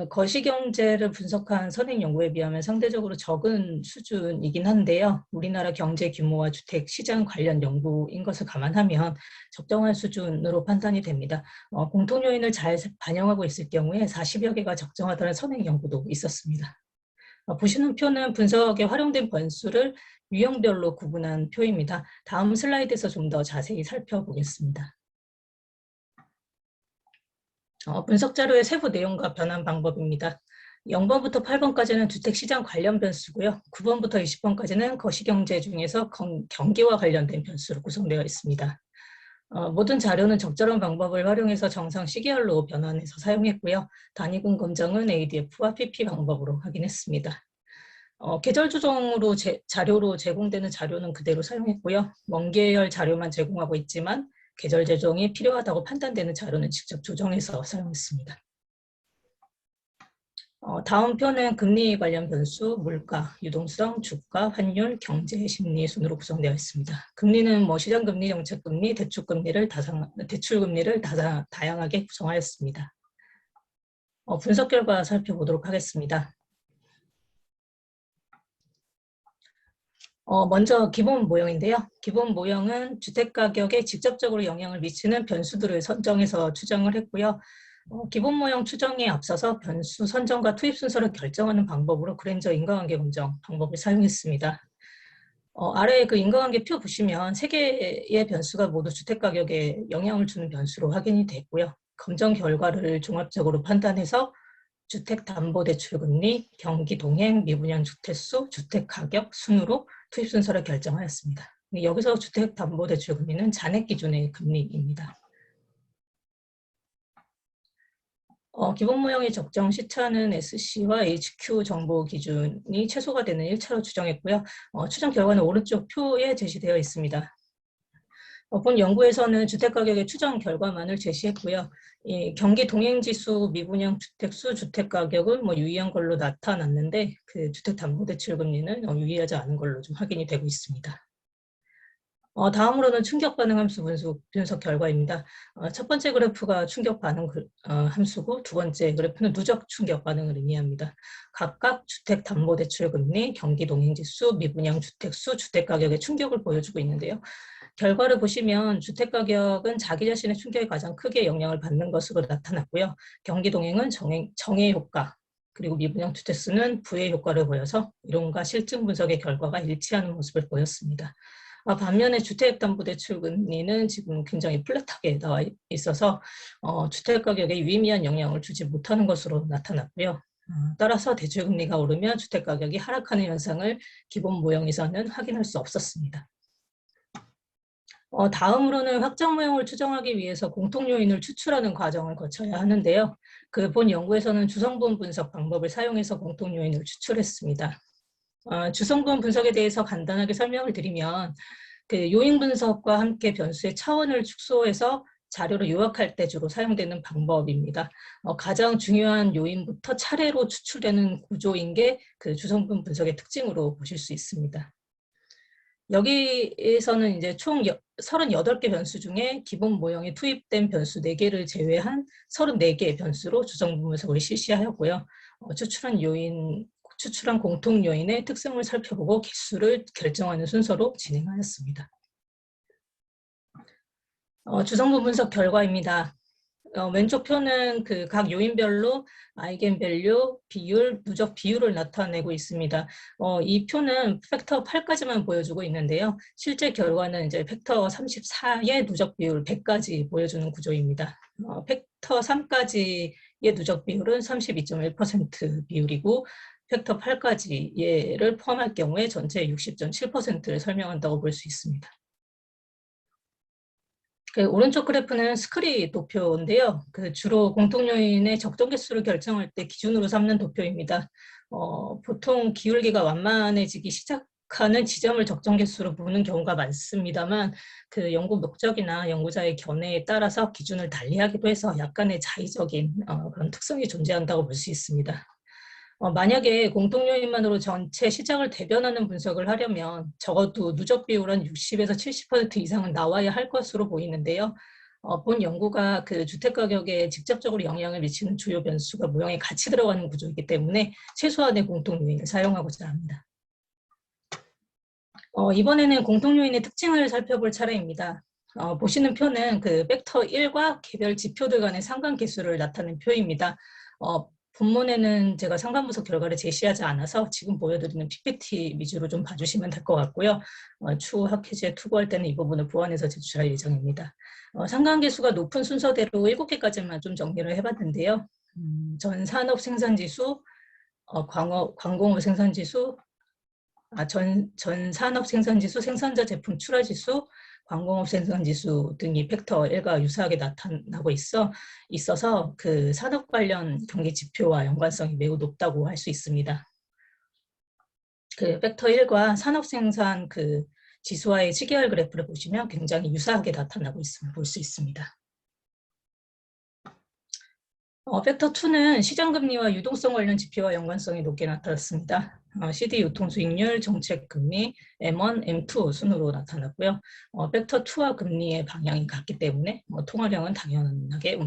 거시경제를 분석한 선행 연구에 비하면 상대적으로 적은 수준이긴 한데요. 우리나라 경제 규모와 주택 시장 관련 연구인 것을 감안하면 적정한 수준으로 판단이 됩니다. 공통 요인을 잘 반영하고 있을 경우에 40여 개가 적정하다는 선행 연구도 있었습니다. 보시는 표는 분석에 활용된 변수를 유형별로 구분한 표입니다. 다음 슬라이드에서 좀 더 자세히 살펴보겠습니다. 분석 자료의 세부 내용과 변환 방법입니다. 0번부터 8번까지는 주택시장 관련 변수고요. 9번부터 20번까지는 거시경제 중에서 경기와 관련된 변수로 구성되어 있습니다. 모든 자료는 적절한 방법을 활용해서 정상 시계열로 변환해서 사용했고요. 단위군 검정은 ADF와 PP 방법으로 확인했습니다. 계절 조정으로 자료로 제공되는 자료는 그대로 사용했고요. 원계열 자료만 제공하고 있지만 계절 조정이 필요하다고 판단되는 자료는 직접 조정해서 사용했습니다. 다음 표는 금리 관련 변수, 물가, 유동성, 주가, 환율, 경제, 심리 순으로 구성되어 있습니다. 금리는 시장금리, 정책금리, 대출금리를 다양하게 구성하였습니다. 분석 결과 살펴보도록 하겠습니다. 먼저 기본 모형인데요. 기본 모형은 주택가격에 직접적으로 영향을 미치는 변수들을 선정해서 추정을 했고요. 기본 모형 추정에 앞서서 변수 선정과 투입 순서를 결정하는 방법으로 그랜저 인과관계 검정 방법을 사용했습니다. 아래 그 인과관계 표 보시면 3개의 변수가 모두 주택가격에 영향을 주는 변수로 확인이 됐고요. 검정 결과를 종합적으로 판단해서 주택담보대출금리, 경기동행, 미분양 주택수, 주택가격 순으로 투입 순서를 결정하였습니다. 여기서 주택담보대출금리는 잔액 기준의 금리입니다. 기본 모형의 적정 시차는 SC와 HQ 정보 기준이 최소가 되는 1차로 추정했고요. 추정 결과는 오른쪽 표에 제시되어 있습니다. 본 연구에서는 주택가격의 추정 결과만을 제시했고요. 경기 동행지수, 미분양 주택수, 주택가격은 유의한 걸로 나타났는데 그 주택담보대출금리는 유의하지 않은 걸로 좀 확인이 되고 있습니다. 다음으로는 충격반응 함수 분석 결과입니다. 첫 번째 그래프가 충격반응 함수고 두 번째 그래프는 누적 충격반응을 의미합니다. 각각 주택담보대출금리, 경기동행지수, 미분양 주택수, 주택가격의 충격을 보여주고 있는데요. 결과를 보시면 주택가격은 자기 자신의 충격에 가장 크게 영향을 받는 것으로 나타났고요. 경기동행은 정해 효과, 그리고 미분양 주택수는 부의 효과를 보여서 이론과 실증 분석의 결과가 일치하는 모습을 보였습니다. 반면에 주택담보대출금리는 지금 굉장히 플랫하게 나와 있어서 주택가격에 유의미한 영향을 주지 못하는 것으로 나타났고요. 따라서 대출금리가 오르면 주택가격이 하락하는 현상을 기본 모형에서는 확인할 수 없었습니다. 다음으로는 확정 모형을 추정하기 위해서 공통 요인을 추출하는 과정을 거쳐야 하는데요. 본 연구에서는 주성분 분석 방법을 사용해서 공통 요인을 추출했습니다. 주성분 분석에 대해서 간단하게 설명을 드리면 그 요인 분석과 함께 변수의 차원을 축소해서 자료를 요약할 때 주로 사용되는 방법입니다. 가장 중요한 요인부터 차례로 추출되는 구조인 게 그 주성분 분석의 특징으로 보실 수 있습니다. 여기에서는 이제 총 38개 변수 중에 기본 모형에 투입된 변수 4개를 제외한 34개의 변수로 주성분 분석을 실시하였고요. 추출한 공통 요인의 특성을 살펴보고 개수를 결정하는 순서로 진행하였습니다. 주성분 분석 결과입니다. 왼쪽 표는 그 각 요인별로 아이겐밸류, 비율, 누적 비율을 나타내고 있습니다. 이 표는 팩터 8까지만 보여주고 있는데요. 실제 결과는 이제 팩터 34의 누적 비율 100까지 보여주는 구조입니다. 팩터 3까지의 누적 비율은 32.1% 비율이고 팩터 8까지 얘를 포함할 경우에 전체 60.7%를 설명한다고 볼 수 있습니다. 오른쪽 그래프는 스크리 도표인데요. 주로 공통 요인의 적정 개수를 결정할 때 기준으로 삼는 도표입니다. 보통 기울기가 완만해지기 시작하는 지점을 적정 개수로 보는 경우가 많습니다만 그 연구 목적이나 연구자의 견해에 따라서 기준을 달리하기도 해서 약간의 자의적인 그런 특성이 존재한다고 볼 수 있습니다. 만약에 공통 요인만으로 전체 시장을 대변하는 분석을 하려면 적어도 누적 비율은 60에서 70% 이상은 나와야 할 것으로 보이는데요. 본 연구가 그 주택 가격에 직접적으로 영향을 미치는 주요 변수가 모형에 같이 들어가는 구조이기 때문에 최소한의 공통 요인을 사용하고자 합니다. 이번에는 공통 요인의 특징을 살펴볼 차례입니다. 보시는 표는 그 벡터 1과 개별 지표들 간의 상관계수를 나타낸 표입니다. 본문에는 제가 상관분석 결과를 제시하지 않아서 지금 보여드리는 PPT 위주로 좀 봐주시면 될 것 같고요. 추후 학회지에 투고할 때는 이 부분을 보완해서 제출할 예정입니다. 상관계수가 높은 순서대로 7개까지만 좀 정리를 해봤는데요. 전 산업 생산지수, 광공업 생산지수, 전 산업 생산지수, 생산자 제품 출하지수, 광공업 생산지수 등이 팩터 1과 유사하게 나타나고 있어서 그 산업 관련 경기 지표와 연관성이 매우 높다고 할 수 있습니다. 그 팩터 1과 산업 생산 그 지수와의 시계열 그래프를 보시면 굉장히 유사하게 나타나고 있음을 볼 수 있습니다. 팩터 2는 시장금리와 유동성 관련 지표와 연관성이 높게 나타났습니다. CD 유통수익률, 정책금리, M1, M2 순으로 나타났고요. 팩터 2와 금리의 방향이 같기 때문에 통화량은 당연하게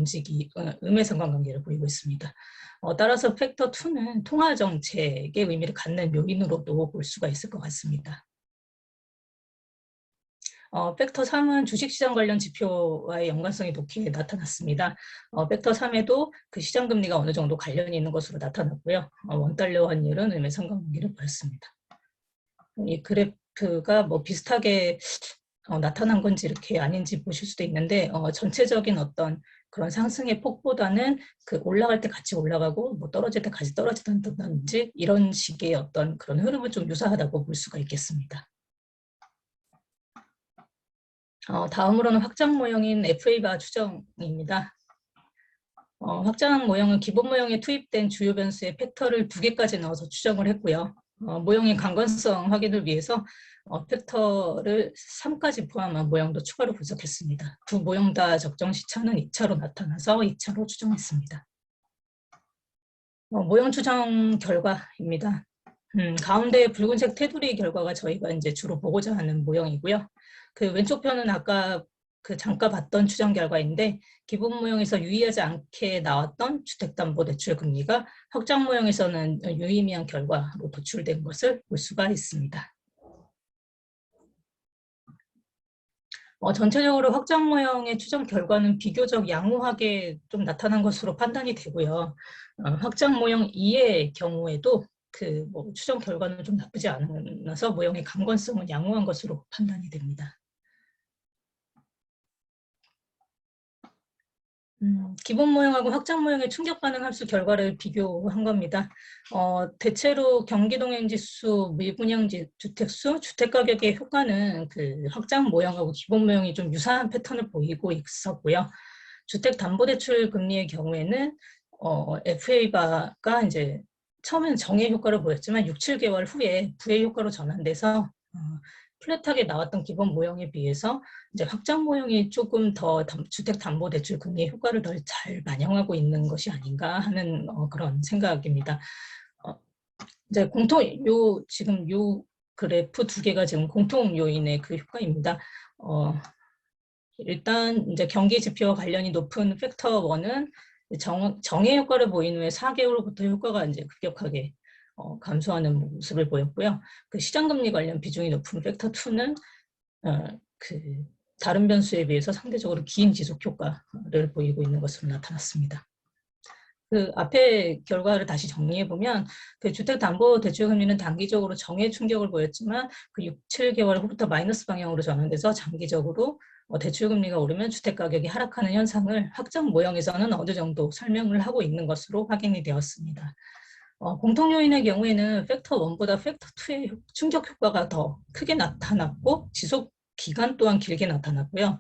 음의 상관관계를 보이고 있습니다. 따라서 팩터 2는 통화정책의 의미를 갖는 요인으로도 볼 수가 있을 것 같습니다. 팩터 3은 주식시장 관련 지표와의 연관성이 높게 나타났습니다. 팩터 3에도 그 시장금리가 어느 정도 관련이 있는 것으로 나타났고요. 원달러 환율은 음의 상관관계를 보였습니다. 이 그래프가 뭐 비슷하게 나타난 건지 이렇게 아닌지 보실 수도 있는데 전체적인 어떤 그런 상승의 폭보다는 그 올라갈 때 같이 올라가고 뭐 떨어질 때 같이 떨어진다든지 이런 식의 어떤 그런 흐름은 좀 유사하다고 볼 수가 있겠습니다. 다음으로는 확장 모형인 FA바 추정입니다. 확장 모형은 기본 모형에 투입된 주요 변수의 팩터를 2개까지 넣어서 추정을 했고요. 모형의 강건성 확인을 위해서 팩터를 3까지 포함한 모형도 추가로 분석했습니다. 두 모형 다 적정 시차는 2차로 나타나서 2차로 추정했습니다. 모형 추정 결과입니다. 가운데 붉은색 테두리 결과가 저희가 이제 주로 보고자 하는 모형이고요. 그 왼쪽 편은 아까 그 잠깐 봤던 추정 결과인데 기본 모형에서 유의하지 않게 나왔던 주택담보대출 금리가 확장 모형에서는 유의미한 결과로 도출된 것을 볼 수가 있습니다. 전체적으로 확장 모형의 추정 결과는 비교적 양호하게 좀 나타난 것으로 판단이 되고요. 확장 모형 2의 경우에도 그 뭐 추정 결과는 좀 나쁘지 않아서 모형의 강건성은 양호한 것으로 판단이 됩니다. 기본 모형하고 확장 모형의 충격 반응 함수 결과를 비교한 겁니다. 대체로 경기동행지수, 미분양 주택수, 주택가격의 효과는 그 확장 모형하고 기본 모형이 좀 유사한 패턴을 보이고 있었고요. 주택담보대출 금리의 경우에는 FA바가 이제 처음에는 정의 효과를 보였지만 6, 7개월 후에 부의 효과로 전환돼서 플랫하게 나왔던 기본 모형에 비해서 이제 확장 모형이 조금 더 주택담보대출 금리의 효과를 더 잘 반영하고 있는 것이 아닌가 하는 그런 생각입니다. 이제 지금 요 그래프 2개가 지금 공통 요인의 그 효과입니다. 일단 이제 경기 지표와 관련이 높은 팩터 1은 정의 효과를 보인 후에 4개월 후부터 효과가 이제 급격하게 감소하는 모습을 보였고요. 그 시장금리 관련 비중이 높은 팩터 2는 그 다른 변수에 비해서 상대적으로 긴 지속 효과를 보이고 있는 것으로 나타났습니다. 그 앞에 결과를 다시 정리해 보면 그 주택담보대출금리는 단기적으로 정의 충격을 보였지만 그 6, 7개월 후부터 마이너스 방향으로 전환돼서 장기적으로 대출금리가 오르면 주택가격이 하락하는 현상을 확장 모형에서는 어느 정도 설명을 하고 있는 것으로 확인이 되었습니다. 공통 요인의 경우에는 팩터 1보다 팩터 2의 충격 효과가 더 크게 나타났고 지속 기간 또한 길게 나타났고요.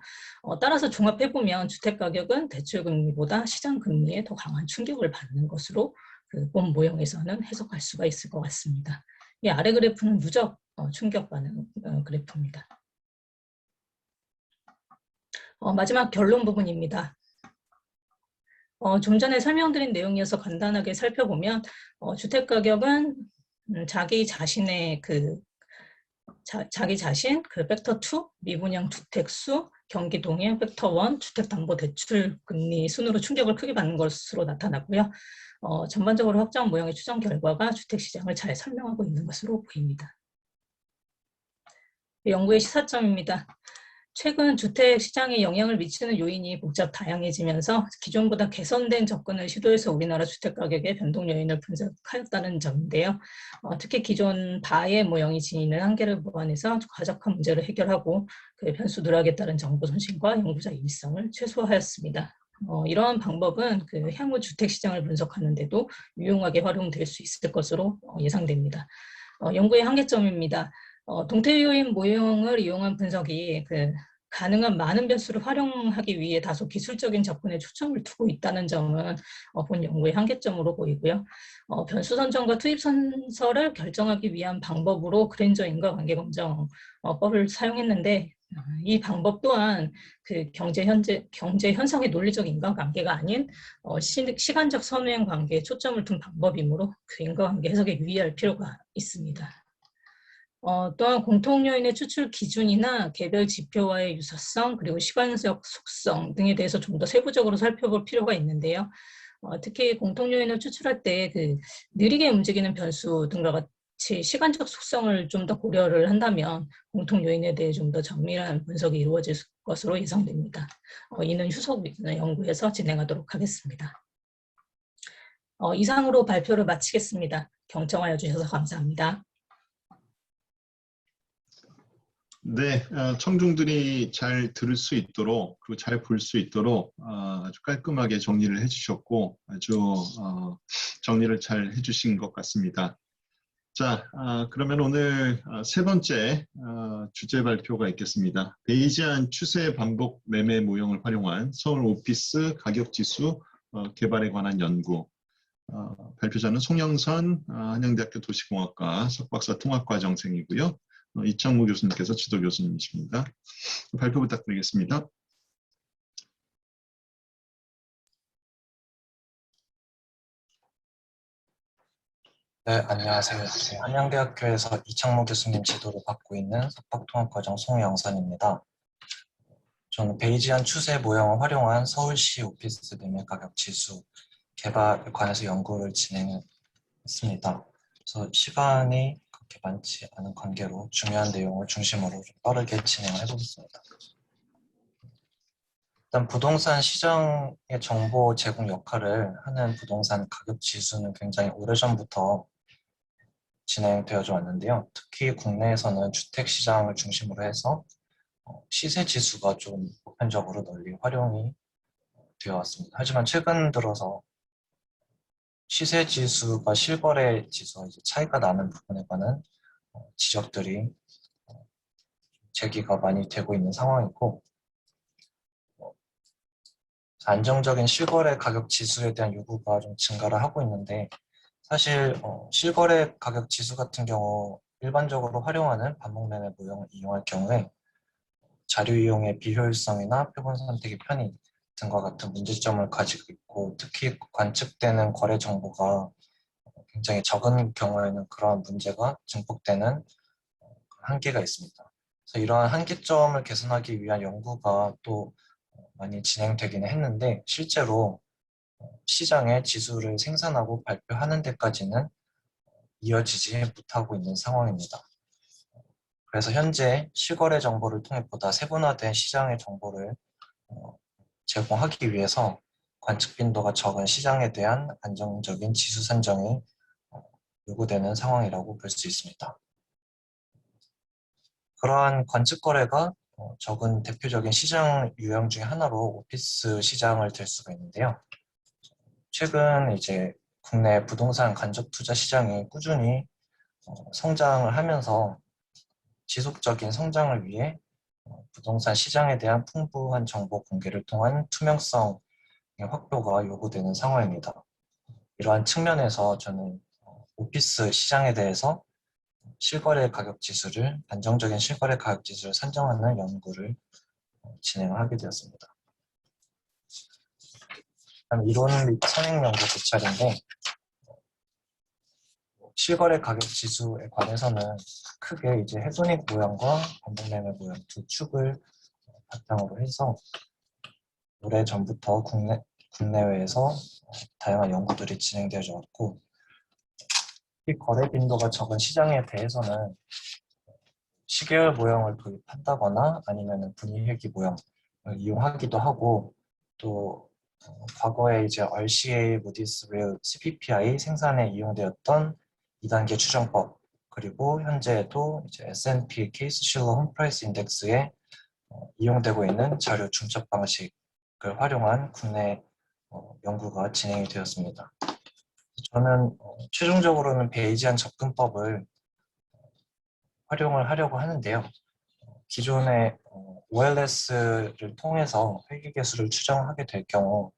따라서 종합해보면 주택가격은 대출금리보다 시장금리에 더 강한 충격을 받는 것으로 그 본 모형에서는 해석할 수가 있을 것 같습니다. 이 아래 그래프는 누적 충격 반응 그래프입니다. 마지막 결론 부분입니다. 좀 전에 설명드린 내용이어서 간단하게 살펴보면 주택가격은 자기 자신 그 팩터 2, 미분양 주택수, 경기 동의 팩터 1 주택담보대출 금리 순으로 충격을 크게 받는 것으로 나타났고요. 전반적으로 확정 모형의 추정 결과가 주택시장을 잘 설명하고 있는 것으로 보입니다. 연구의 시사점입니다. 최근 주택시장에 영향을 미치는 요인이 복잡 다양해지면서 기존보다 개선된 접근을 시도해서 우리나라 주택가격의 변동 요인을 분석하였다는 점인데요. 특히 기존 바의 모형이 지니는 한계를 보완해서 과적한 문제를 해결하고 그 변수 누락에 따른 정보 손실과 연구자 일성을 최소화하였습니다. 이러한 방법은 그 향후 주택시장을 분석하는 데도 유용하게 활용될 수 있을 것으로 예상됩니다. 연구의 한계점입니다. 동태 요인 모형을 이용한 분석이 가능한 많은 변수를 활용하기 위해 다소 기술적인 접근에 초점을 두고 있다는 점은 본 연구의 한계점으로 보이고요. 변수 선정과 투입 선서를 결정하기 위한 방법으로 그랜저인과 관계검정법을 사용했는데 이 방법 또한 그 경제 현상의 논리적 인과관계가 아닌 시간적 선행 관계에 초점을 둔 방법이므로 그 인과관계 해석에 유의할 필요가 있습니다. 또한 공통 요인의 추출 기준이나 개별 지표와의 유사성, 그리고 시간적 속성 등에 대해서 좀 더 세부적으로 살펴볼 필요가 있는데요. 특히 공통 요인을 추출할 때 그 느리게 움직이는 변수 등과 같이 시간적 속성을 좀 더 고려를 한다면 공통 요인에 대해 좀 더 정밀한 분석이 이루어질 것으로 예상됩니다. 이는 후속 연구에서 진행하도록 하겠습니다. 이상으로 발표를 마치겠습니다. 경청하여 주셔서 감사합니다. 네, 청중들이 잘 들을 수 있도록 그리고 잘 볼 수 있도록 아주 깔끔하게 정리를 해주셨고 아주 정리를 잘 해주신 것 같습니다. 자, 그러면 오늘 세 번째 주제 발표가 있겠습니다. 베이지안 추세 반복 매매 모형을 활용한 서울 오피스 가격지수 개발에 관한 연구. 발표자는 송영선 한양대학교 도시공학과 석박사 통합과정생이고요. 이창무 교수님께서 지도 교수님이십니다. 발표 부탁드리겠습니다. 네, 안녕하세요. 한양대학교에서 이창무 교수님 지도를 받고 있는 석박통합과정 송영선입니다. 저는 베이지안 추세 모형을 활용한 서울시 오피스 매매 가격 지수 개발에 관해서 연구를 진행했습니다. 그래서 시간이 그렇게 많지 않은 관계로 중요한 내용을 중심으로 좀 빠르게 진행을 해보겠습니다. 일단 부동산 시장의 정보 제공 역할을 하는 부동산 가격 지수는 굉장히 오래전부터 진행되어져 왔는데요. 특히 국내에서는 주택시장을 중심으로 해서 시세 지수가 좀 보편적으로 널리 활용이 되어 왔습니다. 하지만 최근 들어서 시세 지수가 실거래 지수와 이제 차이가 나는 부분에 관한 지적들이 제기가 많이 되고 있는 상황이고, 안정적인 실거래 가격 지수에 대한 요구가 좀 증가를 하고 있는데, 사실 실거래 가격 지수 같은 경우 일반적으로 활용하는 반복매매 모형을 이용할 경우에 자료 이용의 비효율성이나 표본 선택의 편의 등과 같은 문제점을 가지고 있고, 특히 관측되는 거래 정보가 굉장히 적은 경우에는 그러한 문제가 증폭되는 한계가 있습니다. 그래서 이러한 한계점을 개선하기 위한 연구가 또 많이 진행되기는 했는데, 실제로 시장에 지수를 생산하고 발표하는 데까지는 이어지지 못하고 있는 상황입니다. 그래서 현재 실거래 정보를 통해 보다 세분화된 시장의 정보를 제공하기 위해서 관측 빈도가 적은 시장에 대한 안정적인 지수 산정이 요구되는 상황이라고 볼 수 있습니다. 그러한 관측 거래가 적은 대표적인 시장 유형 중에 하나로 오피스 시장을 들 수가 있는데요. 최근 이제 국내 부동산 간접 투자 시장이 꾸준히 성장을 하면서 지속적인 성장을 위해 부동산 시장에 대한 풍부한 정보 공개를 통한 투명성의 확보가 요구되는 상황입니다. 이러한 측면에서 저는 오피스 시장에 대해서 실거래 가격 지수를, 안정적인 실거래 가격 지수를 산정하는 연구를 진행을 하게 되었습니다. 다음 이론 및 선행 연구 두 차례인데, 실거래 가격 지수에 관해서는 크게 이제 헤도닉 모형과 반복매매 모형 두 축을 바탕으로 해서 오래전부터 국내외에서 다양한 연구들이 진행되어져 왔고, 이 거래 빈도가 적은 시장에 대해서는 시계열 모형을 도입한다거나 아니면 분위회기 모형을 이용하기도 하고, 또 과거에 이제 RCA, Moody's Real CPPI 생산에 이용되었던 2단계 추정법, 그리고 현재도 이제 S&P 케이스-실러 홈프라이스 인덱스에 이용되고 있는 자료 중첩 방식을 활용한 국내 연구가 진행이 되었습니다. 저는 최종적으로는 베이지안 접근법을 활용을 하려고 하는데요. 기존의 OLS를 통해서 회귀계수를 추정하게 될 경우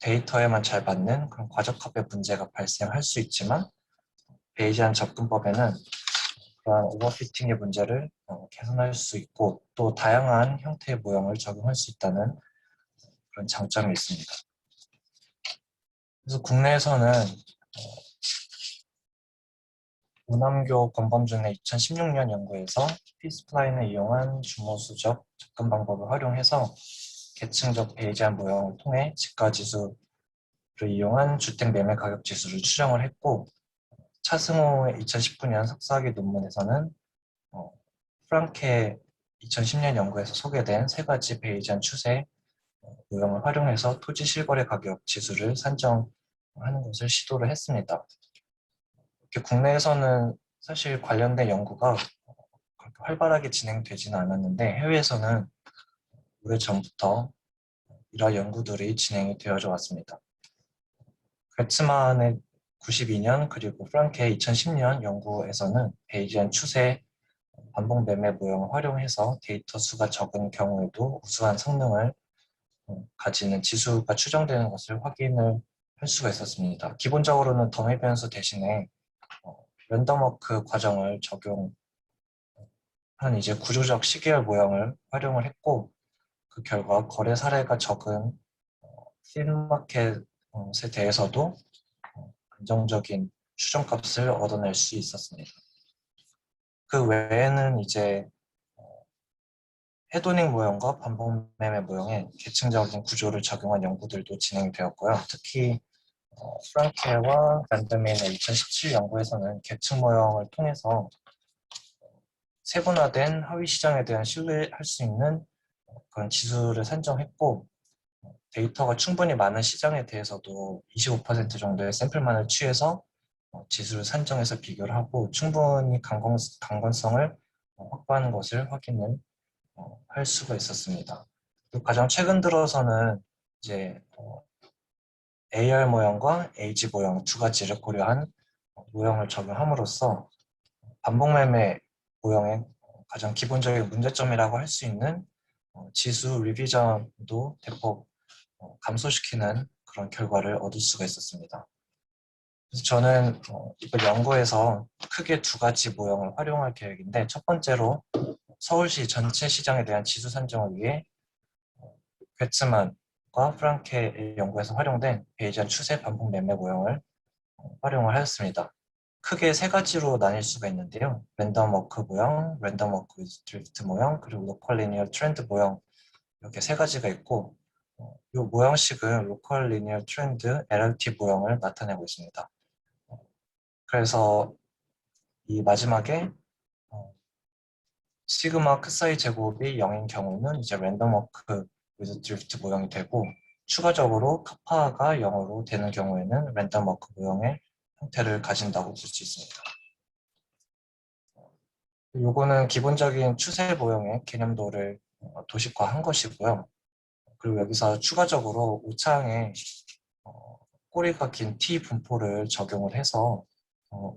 데이터에만 잘 맞는 그런 과적합의 문제가 발생할 수 있지만, 베이지안 접근법에는 그러한 오버피팅의 문제를 개선할 수 있고, 또 다양한 형태의 모형을 적용할 수 있다는 그런 장점이 있습니다. 그래서 국내에서는 우남교 권범준의 2016년 연구에서 P-스플라인을 이용한 주모수적 접근 방법을 활용해서 계층적 베이지안 모형을 통해 집가지수를 이용한 주택 매매 가격 지수를 추정을 했고, 차승호의 2019년 석사학위 논문에서는 프랑케 2010년 연구에서 소개된 세 가지 베이지안 추세 모형을 활용해서 토지 실거래 가격 지수를 산정하는 것을 시도를 했습니다. 이렇게 국내에서는 사실 관련된 연구가 그렇게 활발하게 진행되지는 않았는데, 해외에서는 오래전부터 이러한 연구들이 진행이 되어져 왔습니다. 그레츠만의 92년 그리고 프랑케의 2010년 연구에서는 베이지안 추세 반복 매매 모형을 활용해서 데이터 수가 적은 경우에도 우수한 성능을 가지는 지수가 추정되는 것을 확인을 할 수가 있었습니다. 기본적으로는 더미 변수 대신에 랜덤워크 과정을 적용한 이제 구조적 시계열 모형을 활용을 했고, 그 결과 거래 사례가 적은 핀마켓에 대해서도 안정적인 추정값을 얻어낼 수 있었습니다. 그 외에는 이제 헤도닝 모형과 반복 매매 모형의 계층적인 구조를 적용한 연구들도 진행되었고요. 특히 프랑케와 밴더민의 2017 연구에서는 계층 모형을 통해서 세분화된 하위 시장에 대한 신뢰할 수 있는 그런 지수를 산정했고, 데이터가 충분히 많은 시장에 대해서도 25% 정도의 샘플만을 취해서 지수를 산정해서 비교를 하고 충분히 강건성을 확보하는 것을 확인을 할 수가 있었습니다. 그리고 가장 최근 들어서는 이제 AR 모형과 AG 모형 두 가지를 고려한 모형을 적용함으로써 반복 매매 모형의 가장 기본적인 문제점이라고 할 수 있는 지수 리비전도 대폭 감소시키는 그런 결과를 얻을 수가 있었습니다. 그래서 저는 이번 연구에서 크게 두 가지 모형을 활용할 계획인데, 첫 번째로 서울시 전체 시장에 대한 지수 산정을 위해 괴츠만과 프랑케의 연구에서 활용된 베이지안 추세 반복 매매 모형을 활용을 하였습니다. 크게 세 가지로 나뉠 수가 있는데요. 랜덤 워크 모형, 랜덤 워크 위즈 드리프트 모형, 그리고 로컬 리니어 트렌드 모형, 이렇게 세 가지가 있고, 이 모형식은 로컬 리니어 트렌드 LRT 모형을 나타내고 있습니다. 그래서 이 마지막에 시그마 크사이 제곱이 0인 경우는 이제 랜덤 워크 위드 드리프트 모형이 되고, 추가적으로 카파가 0으로 되는 경우에는 랜덤 워크 모형의 형태를 가진다고 볼 수 있습니다. 요거는 기본적인 추세 모형의 개념도를 도식화한 것이고요. 그리고 여기서 추가적으로 우창에 꼬리가 긴 T 분포를 적용을 해서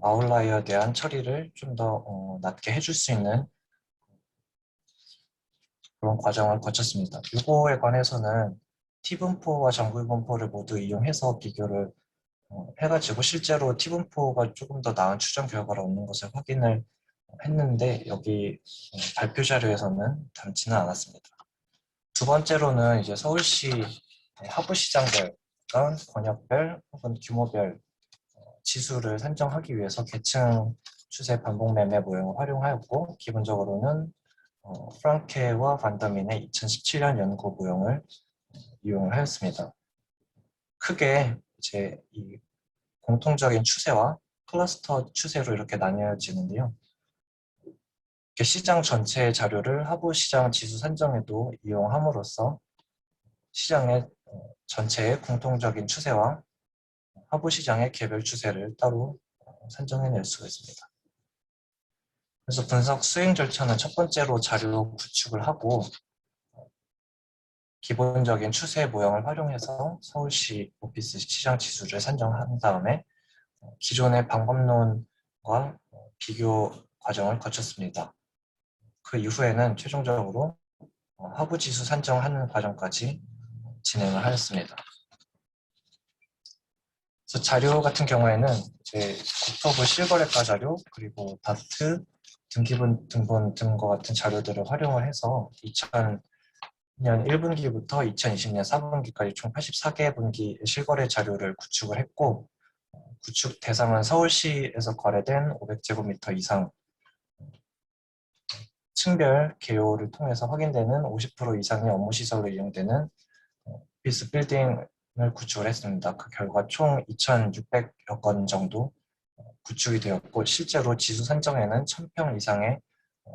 아웃라이어에 대한 처리를 좀 더 낮게 해줄 수 있는 그런 과정을 거쳤습니다. 이거에 관해서는 T분포와 정규분포를 모두 이용해서 비교를 해가지고 실제로 T분포가 조금 더 나은 추정 결과를 얻는 것을 확인을 했는데, 여기 발표 자료에서는 담지는 않았습니다. 두 번째로는 이제 서울시 하부 시장별, 그러니까 권역별 혹은 규모별 지수를 산정하기 위해서 계층 추세 반복 매매 모형을 활용하였고, 기본적으로는 프랑케와 반더민의 2017년 연구 모형을 이용하였습니다. 크게 이제 이 공통적인 추세와 클러스터 추세로 이렇게 나뉘어지는데요. 이렇게 시장 전체의 자료를 하부 시장 지수 산정에도 이용함으로써 시장의 전체의 공통적인 추세와 하부 시장의 개별 추세를 따로 산정해낼 수가 있습니다. 그래서 분석 수행 절차는 첫 번째로 자료 구축을 하고 기본적인 추세 모형을 활용해서 서울시 오피스 시장 지수를 산정한 다음에 기존의 방법론과 비교 과정을 거쳤습니다. 그 이후에는 최종적으로 하부 지수 산정하는 과정까지 진행을 하였습니다. 그래서 자료 같은 경우에는 이제 국토부 실거래가 자료 그리고 다트 등기분 등본 등과 같은 자료들을 활용을 해서 2000년 1분기부터 2020년 4분기까지 총 84개 분기 실거래 자료를 구축을 했고 구축 대상은 서울시에서 거래된 500제곱미터 이상 층별 개요를 통해서 확인되는 50% 이상의 업무시설로 이용되는 오피스 빌딩을 구축을 했습니다. 그 결과 총 2,600여 건 정도 구축이 되었고 실제로 지수 산정에는 1,000평 이상의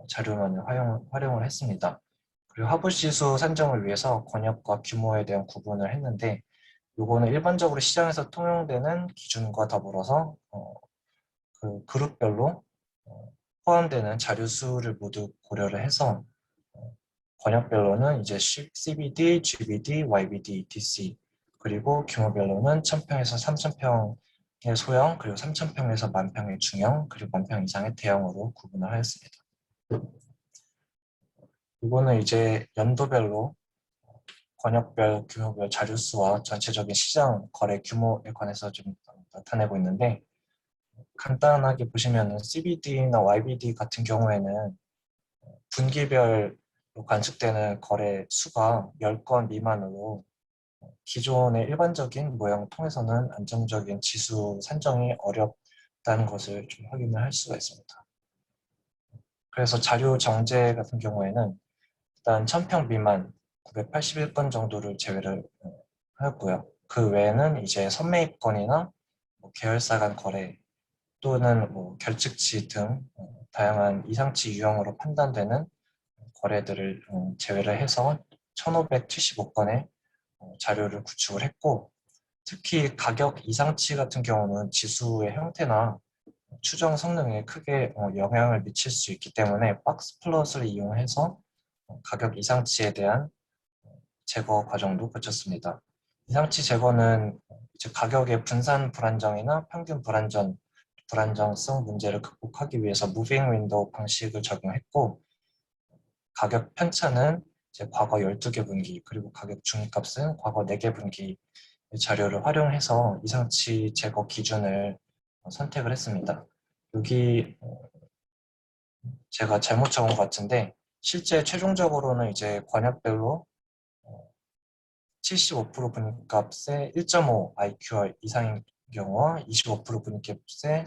자료만을 활용을 했습니다. 그리고 하부 지수 산정을 위해서 권역과 규모에 대한 구분을 했는데 요거는 일반적으로 시장에서 통용되는 기준과 더불어서 그 그룹별로 포함되는 자료 수를 모두 고려를 해서 권역별로는 이제 CBD, GBD, YBD, ETC 그리고 규모별로는 1,000평에서 3,000평의 소형 그리고 3,000평에서 10,000평의 중형 그리고 10,000평 이상의 대형으로 구분을 하였습니다. 이거는 이제 연도별로 권역별, 규모별 자료수와 전체적인 시장 거래 규모에 관해서 좀 나타내고 있는데 간단하게 보시면은 CBD나 YBD 같은 경우에는 분기별로 관측되는 거래 수가 10건 미만으로 기존의 일반적인 모형을 통해서는 안정적인 지수 산정이 어렵다는 것을 좀 확인을 할 수가 있습니다. 그래서 자료 정제 같은 경우에는 일단 1,000평 미만 981건 정도를 제외를 하였고요. 그 외에는 이제 선매입건이나 계열사 간 거래 또는 결측치 등 다양한 이상치 유형으로 판단되는 거래들을 제외를 해서 1,575건의 자료를 구축을 했고 특히 가격 이상치 같은 경우는 지수의 형태나 추정 성능에 크게 영향을 미칠 수 있기 때문에 박스 플롯을 이용해서 가격 이상치에 대한 제거 과정도 거쳤습니다. 이상치 제거는 이제 가격의 분산 불안정이나 평균 불안정성 문제를 극복하기 위해서 무빙 윈도우 방식을 적용했고 가격 편차는 이제 과거 12개 분기 그리고 가격 중위값은 과거 4개 분기 자료를 활용해서 이상치 제거 기준을 선택을 했습니다. 여기 제가 잘못 적은 것 같은데 실제 최종적으로는 이제 권역별로 75% 분기값의 1.5 IQR 이상인 경우와 25% 분기값의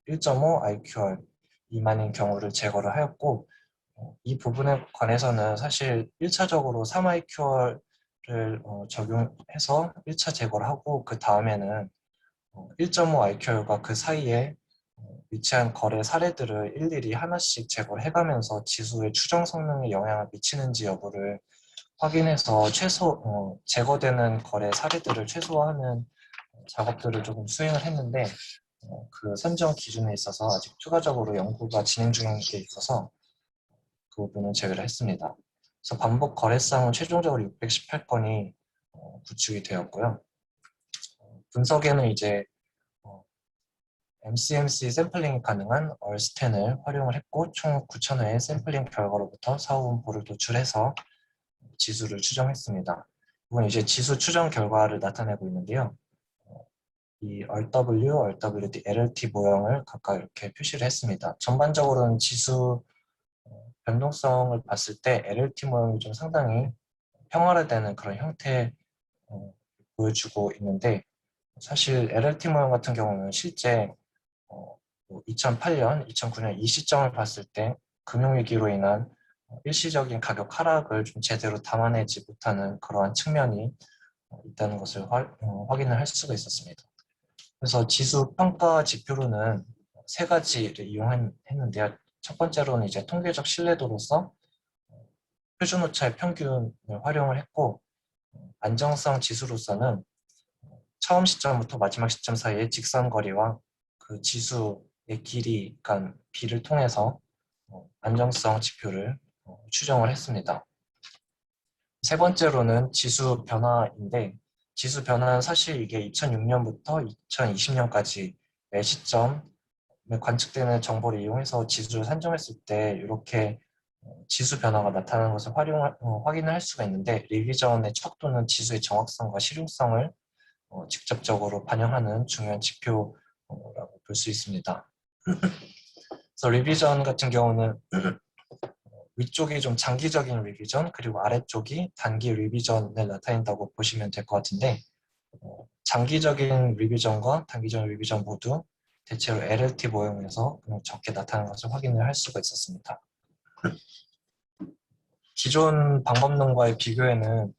1.5 IQR 미만인 경우를 제거를 하였고 이 부분에 관해서는 사실 1차적으로 3 IQR을 적용해서 1차 제거를 하고 그 다음에는 1.5 IQR과 그 사이에 위치한 거래 사례들을 일일이 하나씩 제거를 해가면서 지수의 추정 성능에 영향을 미치는지 여부를 확인해서 제거되는 거래 사례들을 최소화하는 작업들을 조금 수행을 했는데 그 선정 기준에 있어서 아직 추가적으로 연구가 진행 중인 게 있어서 그 부분은 제외를 했습니다. 그래서 반복 거래상은 최종적으로 618건이 구축이 되었고요. 분석에는 이제 MCMC 샘플링이 가능한 얼스텐을 활용을 했고 총 9,000회의 샘플링 결과로부터 사후분포를 도출해서 지수를 추정했습니다. 이건 이제 지수 추정 결과를 나타내고 있는데요. 이 RW, RWD, LLT 모형을 각각 이렇게 표시를 했습니다. 전반적으로는 지수 변동성을 봤을 때 LLT 모형이 좀 상당히 평화화되는 그런 형태 보여주고 있는데 사실 LLT 모형 같은 경우는 실제 2008년, 2009년 이 시점을 봤을 때 금융위기로 인한 일시적인 가격 하락을 좀 제대로 담아내지 못하는 그러한 측면이 있다는 것을 확인을 할 수가 있었습니다. 그래서 지수 평가 지표로는 세 가지를 이용했는데요. 첫 번째로는 이제 통계적 신뢰도로서 표준 오차의 평균을 활용을 했고, 안정성 지수로서는 처음 시점부터 마지막 시점 사이의 직선거리와 그 지수의 길이 간 비를 통해서 안정성 지표를 추정을 했습니다. 세 번째로는 지수 변화인데, 지수 변화는 사실 이게 2006년부터 2020년까지 매 시점에 관측되는 정보를 이용해서 지수를 산정했을 때 이렇게 지수 변화가 나타나는 것을 확인을 할 수가 있는데, 리비전의 척도는 지수의 정확성과 실용성을 직접적으로 반영하는 중요한 지표라고 볼 수 있습니다. 그래서 리비전 같은 경우는 위쪽이 좀 장기적인 리비전, 그리고 아래쪽이 단기 리비전을 나타낸다고 보시면 될 것 같은데, 장기적인 리비전과 단기적인 리비전 모두 대체로 LLT 모형에서 적게 나타나는 것을 확인을 할 수가 있었습니다. 기존 방법론과의 비교에는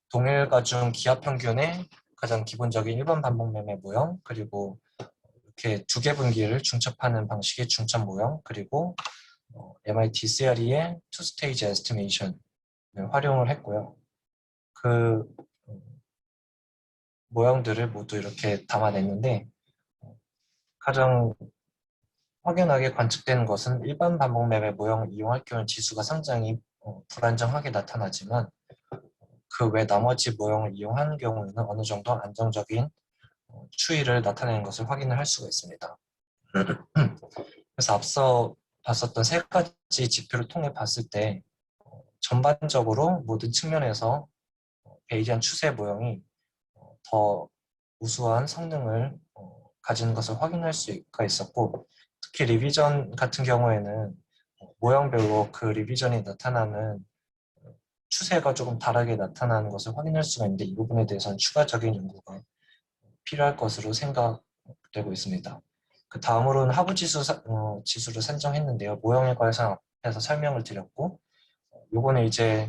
동일가중 기하평균의 가장 기본적인 일반 반복 매매 모형, 그리고 이렇게 두 개 분기를 중첩하는 방식의 중첩 모형, 그리고 MIT CRE의 투스테이지 에스티메이션을 활용을 했고요. 그 모형들을 모두 이렇게 담아냈는데, 가장 확연하게 관측되는 것은 일반 반복 매매 모형을 이용할 경우 지수가 상당히 불안정하게 나타나지만, 그 외 나머지 모형을 이용하는 경우에는 어느 정도 안정적인 추이를 나타내는 것을 확인을 할 수가 있습니다. 그래서 앞서 봤었던 세 가지 지표를 통해 봤을 때 전반적으로 모든 측면에서 베이지안 추세 모형이 더 우수한 성능을 가진 것을 확인할 수가 있었고, 특히 리비전 같은 경우에는 모형별로 그 리비전이 나타나는 추세가 조금 다르게 나타나는 것을 확인할 수가 있는데, 이 부분에 대해서는 추가적인 연구가 필요할 것으로 생각되고 있습니다. 그 다음으로는 하부 지수를 산정했는데요. 모형에 관해서 앞에서 설명을 드렸고, 요거는 이제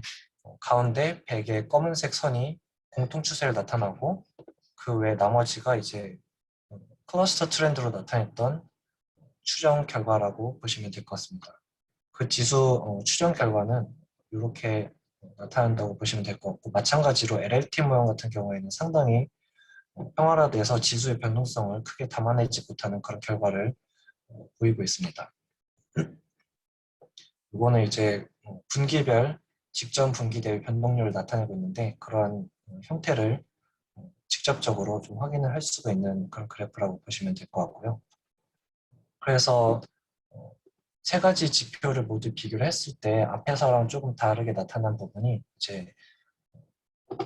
가운데 백의 검은색 선이 공통 추세를 나타나고, 그 외 나머지가 이제 클러스터 트렌드로 나타냈던 추정 결과라고 보시면 될 것 같습니다. 그 지수 추정 결과는 이렇게 나타난다고 보시면 될 것 같고, 마찬가지로 LLT 모형 같은 경우에는 상당히 평활화돼서 지수의 변동성을 크게 담아내지 못하는 그런 결과를 보이고 있습니다. 이거는 이제 분기별 직전 분기 대비 변동률을 나타내고 있는데, 그러한 형태를 직접적으로 좀 확인을 할 수가 있는 그런 그래프라고 보시면 될 것 같고요. 그래서 세 가지 지표를 모두 비교를 했을 때 앞에서랑 조금 다르게 나타난 부분이 이제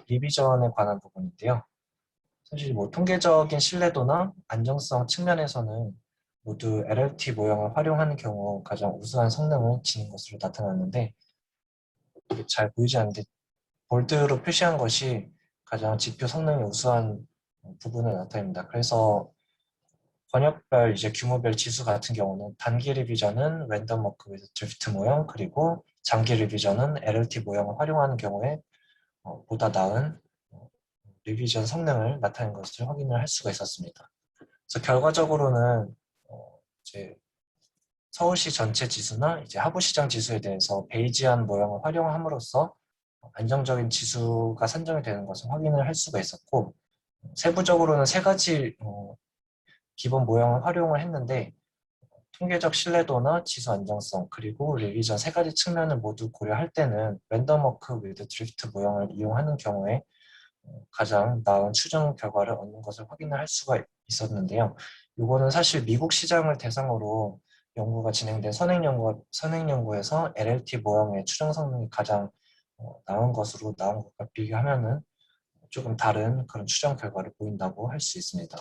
리비전에 관한 부분인데요. 사실 뭐 통계적인 신뢰도나 안정성 측면에서는 모두 LLT 모형을 활용하는 경우 가장 우수한 성능을 지닌 것으로 나타났는데, 이게 잘 보이지 않는데 볼드로 표시한 것이 가장 지표 성능이 우수한 부분을 나타냅니다. 그래서 번역별 이제 규모별 지수 같은 경우는 단기 리비전은 랜덤 워크 위드 드리프트 모형, 그리고 장기 리비전은 LLT 모형을 활용하는 경우에 보다 나은 리비전 성능을 나타낸 것을 확인을 할 수가 있었습니다. 그래서 결과적으로는 이제 서울시 전체 지수나 이제 하부시장 지수에 대해서 베이지안 모형을 활용함으로써 안정적인 지수가 산정이 되는 것을 확인을 할 수가 있었고, 세부적으로는 세 가지 기본 모형을 활용을 했는데, 통계적 신뢰도나 지수 안정성, 그리고 리비전 세 가지 측면을 모두 고려할 때는 랜덤 워크 위드 드리프트 모형을 이용하는 경우에 가장 나은 추정 결과를 얻는 것을 확인을 할 수가 있었는데요. 이거는 사실 미국 시장을 대상으로 연구가 진행된 선행연구에서 LLT 모형의 추정 성능이 가장 나은 것과 비교하면은 조금 다른 그런 추정 결과를 보인다고 할 수 있습니다.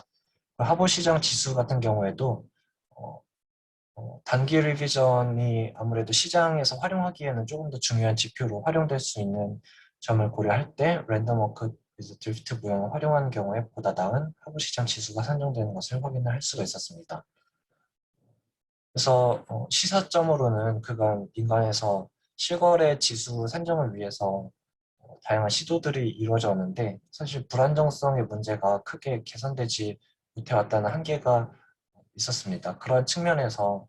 하부시장 지수 같은 경우에도 단기 리비전이 아무래도 시장에서 활용하기에는 조금 더 중요한 지표로 활용될 수 있는 점을 고려할 때 랜덤 워크 위드 드리프트 모형을 활용하는 경우에 보다 나은 하부시장 지수가 산정되는 것을 확인을 할 수가 있었습니다. 그래서 시사점으로는 그간 민간에서 실거래 지수 산정을 위해서 다양한 시도들이 이루어졌는데 사실 불안정성의 문제가 크게 개선되지 못해왔다는 한계가 있었습니다. 그런 측면에서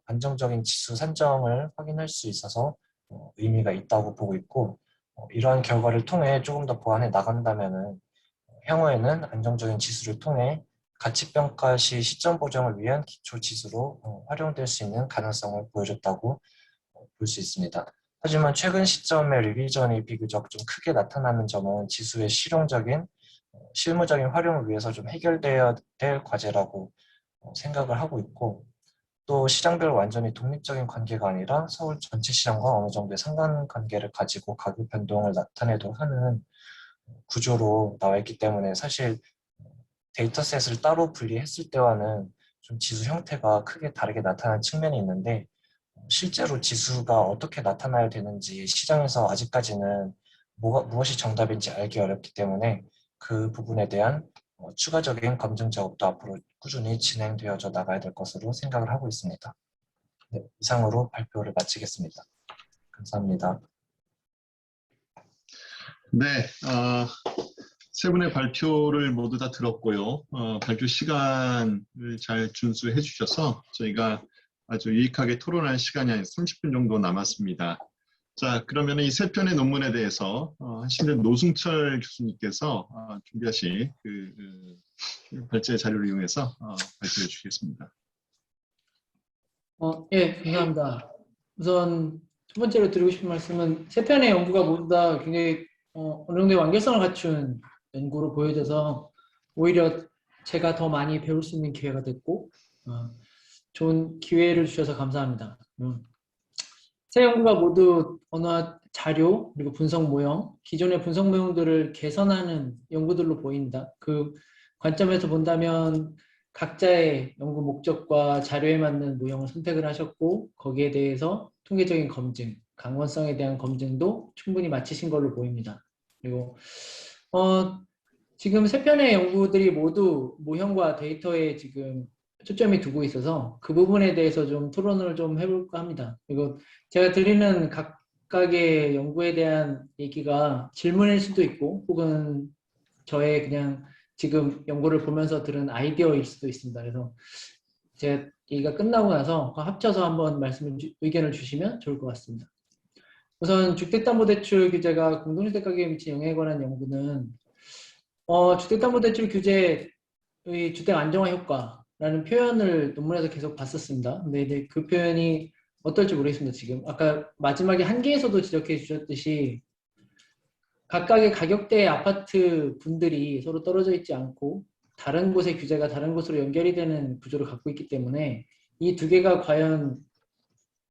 안정적인 지수 산정을 확인할 수 있어서 의미가 있다고 보고 있고 이러한 결과를 통해 조금 더 보완해 나간다면은 향후에는 안정적인 지수를 통해 가치평가 시 시점 보정을 위한 기초 지수로 활용될 수 있는 가능성을 보여줬다고 볼 수 있습니다. 하지만 최근 시점의 리비전이 비교적 좀 크게 나타나는 점은 지수의 실용적인 실무적인 활용을 위해서 좀 해결돼야 될 과제라고 생각을 하고 있고 또 시장별로 완전히 독립적인 관계가 아니라 서울 전체 시장과 어느 정도의 상관관계를 가지고 가격 변동을 나타내도록 하는 구조로 나와 있기 때문에 사실 데이터셋을 따로 분리했을 때와는 좀 지수 형태가 크게 다르게 나타나는 측면이 있는데 실제로 지수가 어떻게 나타나야 되는지 시장에서 아직까지는 무엇이 정답인지 알기 어렵기 때문에 그 부분에 대한 추가적인 검증 작업도 앞으로 꾸준히 진행되어져 나가야 될 것으로 생각을 하고 있습니다. 네, 이상으로 발표를 마치겠습니다. 감사합니다. 네, 세 분의 발표를 모두 다 들었고요. 발표 시간을 잘 준수해 주셔서 저희가 아주 유익하게 토론할 시간이 한 30분 정도 남았습니다. 자, 그러면 이 세 편의 논문에 대해서 하시는 노승철 교수님께서 준비하신 발제 자료를 이용해서 발표해 주시겠습니다. 예, 감사합니다. 우선 첫 번째로 드리고 싶은 말씀은 세 편의 연구가 모두 다 굉장히 어느 정도의 완결성을 갖춘 연구로 보여져서 오히려 제가 더 많이 배울 수 있는 기회가 됐고 좋은 기회를 주셔서 감사합니다. 세 연구가 모두 언어 자료 그리고 분석 모형, 기존의 분석 모형들을 개선하는 연구들로 보인다. 그 관점에서 본다면 각자의 연구 목적과 자료에 맞는 모형을 선택을 하셨고 거기에 대해서 통계적인 검증, 강원성에 대한 검증도 충분히 마치신 걸로 보입니다. 그리고 지금 세 편의 연구들이 모두 모형과 데이터에 지금 초점이 두고 있어서 그 부분에 대해서 좀 토론을 좀 해볼까 합니다. 그리고 제가 드리는 각각의 연구에 대한 얘기가 질문일 수도 있고 혹은 저의 그냥 지금 연구를 보면서 들은 아이디어일 수도 있습니다. 그래서 제 얘기가 끝나고 나서 합쳐서 한번 의견을 주시면 좋을 것 같습니다. 우선 주택담보대출 규제가 공동주택 가격에 미친 영향에 관한 연구는 주택담보대출 규제의 주택 안정화 효과라는 표현을 논문에서 계속 봤었습니다. 근데 이제 그 표현이 어떨지 모르겠습니다. 지금 아까 마지막에 한계에서도 지적해 주셨듯이 각각의 가격대의 아파트 분들이 서로 떨어져 있지 않고 다른 곳의 규제가 다른 곳으로 연결이 되는 구조를 갖고 있기 때문에 이 두 개가 과연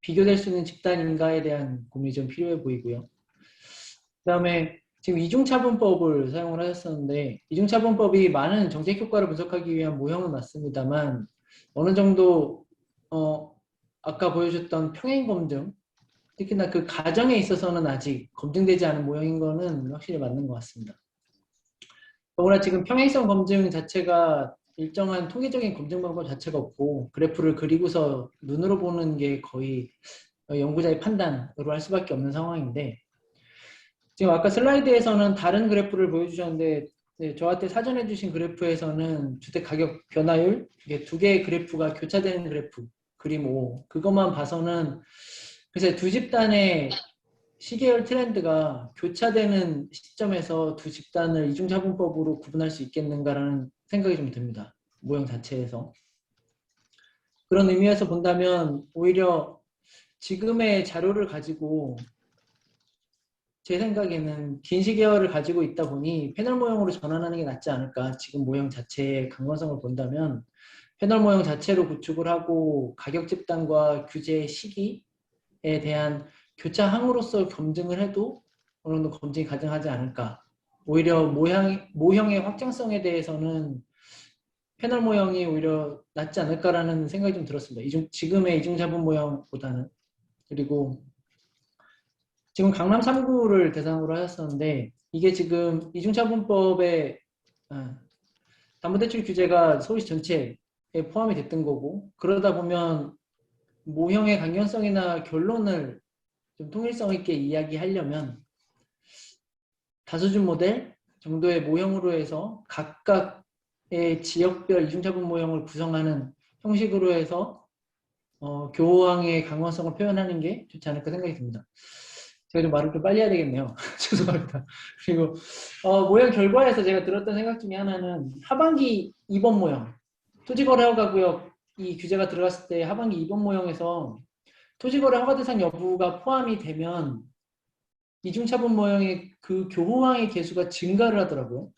비교될 수 있는 집단인가에 대한 고민이 좀 필요해 보이고요. 그 다음에 지금 이중차분법을 사용을 하셨었는데 이중차분법이 많은 정책 효과를 분석하기 위한 모형은 맞습니다만 어느 정도 아까 보여주셨던 평행 검증 특히나 그 가정에 있어서는 아직 검증되지 않은 모형인 거는 확실히 맞는 것 같습니다. 더구나 지금 평행성 검증 자체가 일정한 통계적인 검증 방법 자체가 없고 그래프를 그리고서 눈으로 보는 게 거의 연구자의 판단으로 할 수밖에 없는 상황인데 지금 아까 슬라이드에서는 다른 그래프를 보여주셨는데 저한테 사전해 주신 그래프에서는 주택 가격 변화율 이게 두 개의 그래프가 교차되는 그래프 그림 5 그것만 봐서는 글쎄 두 집단의 시계열 트렌드가 교차되는 시점에서 두 집단을 이중차분법으로 구분할 수 있겠는가라는 생각이 좀 듭니다. 모형 자체에서. 그런 의미에서 본다면 오히려 지금의 자료를 가지고 제 생각에는 긴 시계열을 가지고 있다 보니 패널 모형으로 전환하는 게 낫지 않을까. 지금 모형 자체의 강건성을 본다면 패널 모형 자체로 구축을 하고 가격 집단과 규제 시기에 대한 교차항으로서 검증을 해도 어느 정도 검증이 가능하지 않을까. 오히려 모형의 확장성에 대해서는 패널 모형이 오히려 낫지 않을까라는 생각이 좀 들었습니다. 지금의 이중자분 모형보다는. 그리고 지금 강남 3구를 대상으로 하셨었는데 이게 지금 이중차분법의 담보대출 규제가 서울시 전체에 포함이 됐던 거고, 그러다 보면 모형의 강연성이나 결론을 좀 통일성 있게 이야기하려면 다수준 모델 정도의 모형으로 해서 각각의 지역별 이중차분 모형을 구성하는 형식으로 해서 교황의 강원성을 표현하는 게 좋지 않을까 생각이 듭니다. 제가 좀 말을 좀 빨리 해야 되겠네요. 죄송합니다. 그리고 모형 결과에서 제가 들었던 생각 중에 하나는 하반기 2번 모형, 토지거래허가구역 이 규제가 들어갔을 때 하반기 2번 모형에서 토지거래 허가 대상 여부가 포함이 되면 이중차분 모형의 그 교호항의 개수가 증가를 하더라고요.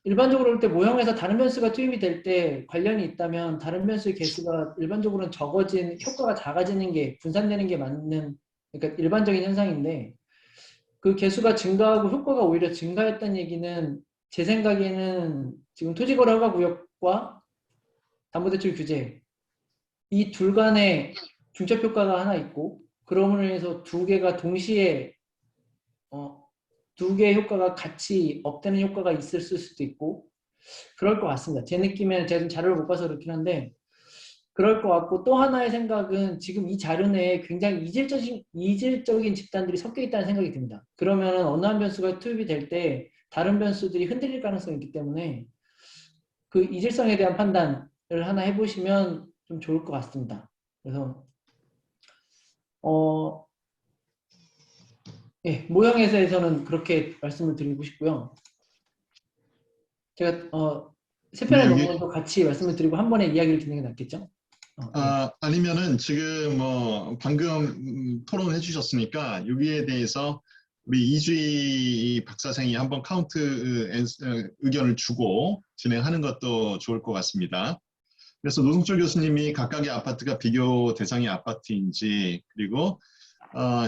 일반적으로 볼 때 모형에서 다른 변수가 투입이 될 때 관련이 있다면 다른 변수의 개수가 일반적으로는 적어진, 효과가 작아지는 게, 분산되는 게 맞는, 그러니까 일반적인 현상인데, 그 개수가 증가하고 효과가 오히려 증가했다는 얘기는 제 생각에는 지금 토지거래 허가 구역과 담보대출 규제 이 둘 간에 중첩 효과가 하나 있고, 그러므로 해서 두 개가 동시에 두 개의 효과가 같이 업되는 효과가 있을 수도 있고 그럴 것 같습니다. 제 느낌에는 제가 좀 자료를 못 봐서 그렇긴 한데 그럴 것 같고, 또 하나의 생각은 지금 이 자료 내에 굉장히 이질적인 집단들이 섞여 있다는 생각이 듭니다. 그러면 어느 한 변수가 투입이 될 때 다른 변수들이 흔들릴 가능성이 있기 때문에 그 이질성에 대한 판단을 하나 해보시면 좀 좋을 것 같습니다. 그래서 예, 모형에서는 그렇게 말씀을 드리고 싶고요. 제가 세 편의 논문도 같이 말씀을 드리고 한 번에 이야기를 듣는 게 낫겠죠? 아니면은 지금 뭐 방금 토론해 주셨으니까 여기에 대해서 우리 이주희 박사생이 한번 카운트 의견을 주고 진행하는 것도 좋을 것 같습니다. 그래서 노승철 교수님이 각각의 아파트가 비교 대상의 아파트인지, 그리고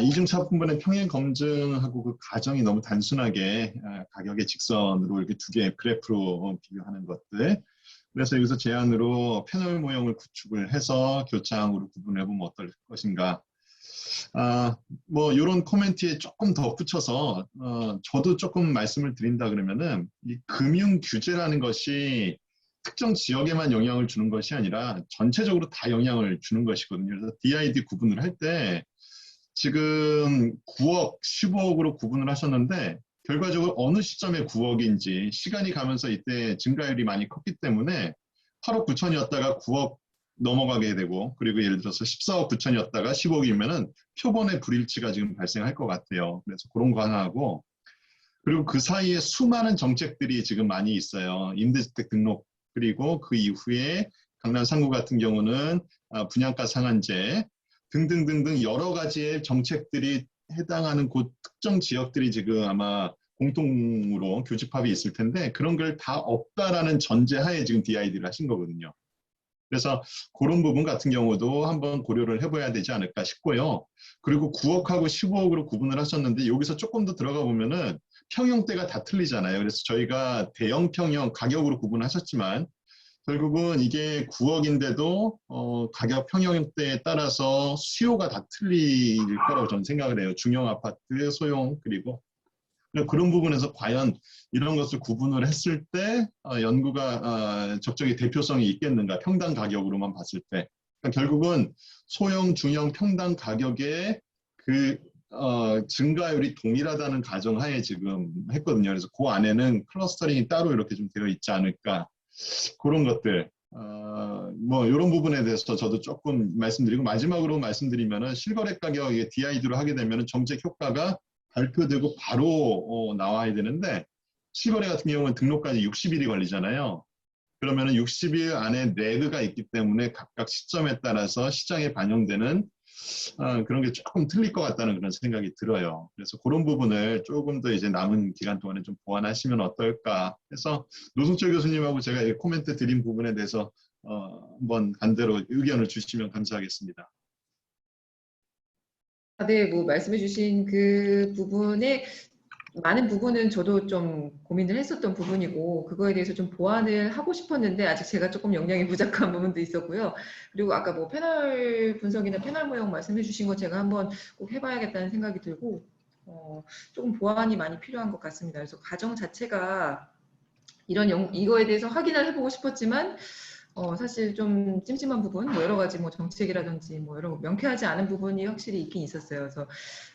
이중차분분의 평행 검증하고 그 과정이 너무 단순하게 가격의 직선으로 이렇게 두 개의 그래프로 비교하는 것들. 그래서 여기서 제안으로 패널 모형을 구축을 해서 교차항으로 구분해 보면 어떨 것인가. 뭐 이런 코멘트에 조금 더 붙여서 저도 조금 말씀을 드린다 그러면은 이 금융 규제라는 것이 특정 지역에만 영향을 주는 것이 아니라 전체적으로 다 영향을 주는 것이거든요. 그래서 DID 구분을 할 때 지금 9억, 15억으로 구분을 하셨는데 결과적으로 어느 시점에 9억인지 시간이 가면서 이때 증가율이 많이 컸기 때문에 8억 9천이었다가 9억 넘어가게 되고, 그리고 예를 들어서 14억 9천이었다가 15억이면은 표본의 불일치가 지금 발생할 것 같아요. 그래서 그런 거 하나 하고, 그리고 그 사이에 수많은 정책들이 지금 많이 있어요. 임대주택 등록, 그리고 그 이후에 강남 3구 같은 경우는 분양가 상한제 등등등등 여러 가지의 정책들이 해당하는 그 특정 지역들이 지금 아마 공통으로 교집합이 있을 텐데 그런 걸 다 없다라는 전제하에 지금 DID를 하신 거거든요. 그래서 그런 부분 같은 경우도 한번 고려를 해봐야 되지 않을까 싶고요. 그리고 9억하고 15억으로 구분을 하셨는데 여기서 조금 더 들어가 보면은 평형대가 다 틀리잖아요. 그래서 저희가 대형 평형 가격으로 구분하셨지만 결국은 이게 9억인데도 가격 평형대에 따라서 수요가 다 틀릴 거라고 저는 생각을 해요. 중형 아파트, 소형, 그리고 그런 부분에서 과연 이런 것을 구분을 했을 때 연구가 적정히 대표성이 있겠는가, 평당 가격으로만 봤을 때. 그러니까 결국은 소형, 중형, 평당 가격의 그 증가율이 동일하다는 가정하에 지금 했거든요. 그래서 그 안에는 클러스터링이 따로 이렇게 좀 되어 있지 않을까, 그런 것들. 뭐 이런 부분에 대해서 저도 조금 말씀드리고, 마지막으로 말씀드리면은 실거래 가격에 DID로 하게 되면은 정책 효과가 발표되고 바로 나와야 되는데 실거래 같은 경우는 등록까지 60일이 걸리잖아요. 그러면은 60일 안에 레그가 있기 때문에 각각 시점에 따라서 시장에 반영되는 그런 게 조금 틀릴 것 같다는 그런 생각이 들어요. 그래서 그런 부분을 조금 더 이제 남은 기간 동안에 좀 보완하시면 어떨까 해서 노승철 교수님하고 제가 이 코멘트 드린 부분에 대해서 한번 반대로 의견을 주시면 감사하겠습니다. 네, 뭐 말씀해주신 그 부분에 많은 부분은 저도 좀 고민을 했었던 부분이고 그거에 대해서 좀 보완을 하고 싶었는데 아직 제가 조금 역량이 부족한 부분도 있었고요. 그리고 아까 뭐 패널 분석이나 패널 모형 말씀해주신 거 제가 한번 꼭 해봐야겠다는 생각이 들고 조금 보완이 많이 필요한 것 같습니다. 그래서 과정 자체가 이거에 대해서 확인을 해보고 싶었지만 사실 좀 찜찜한 부분, 뭐 여러 가지 뭐 정책이라든지 뭐 여러 명쾌하지 않은 부분이 확실히 있긴 있었어요. 그래서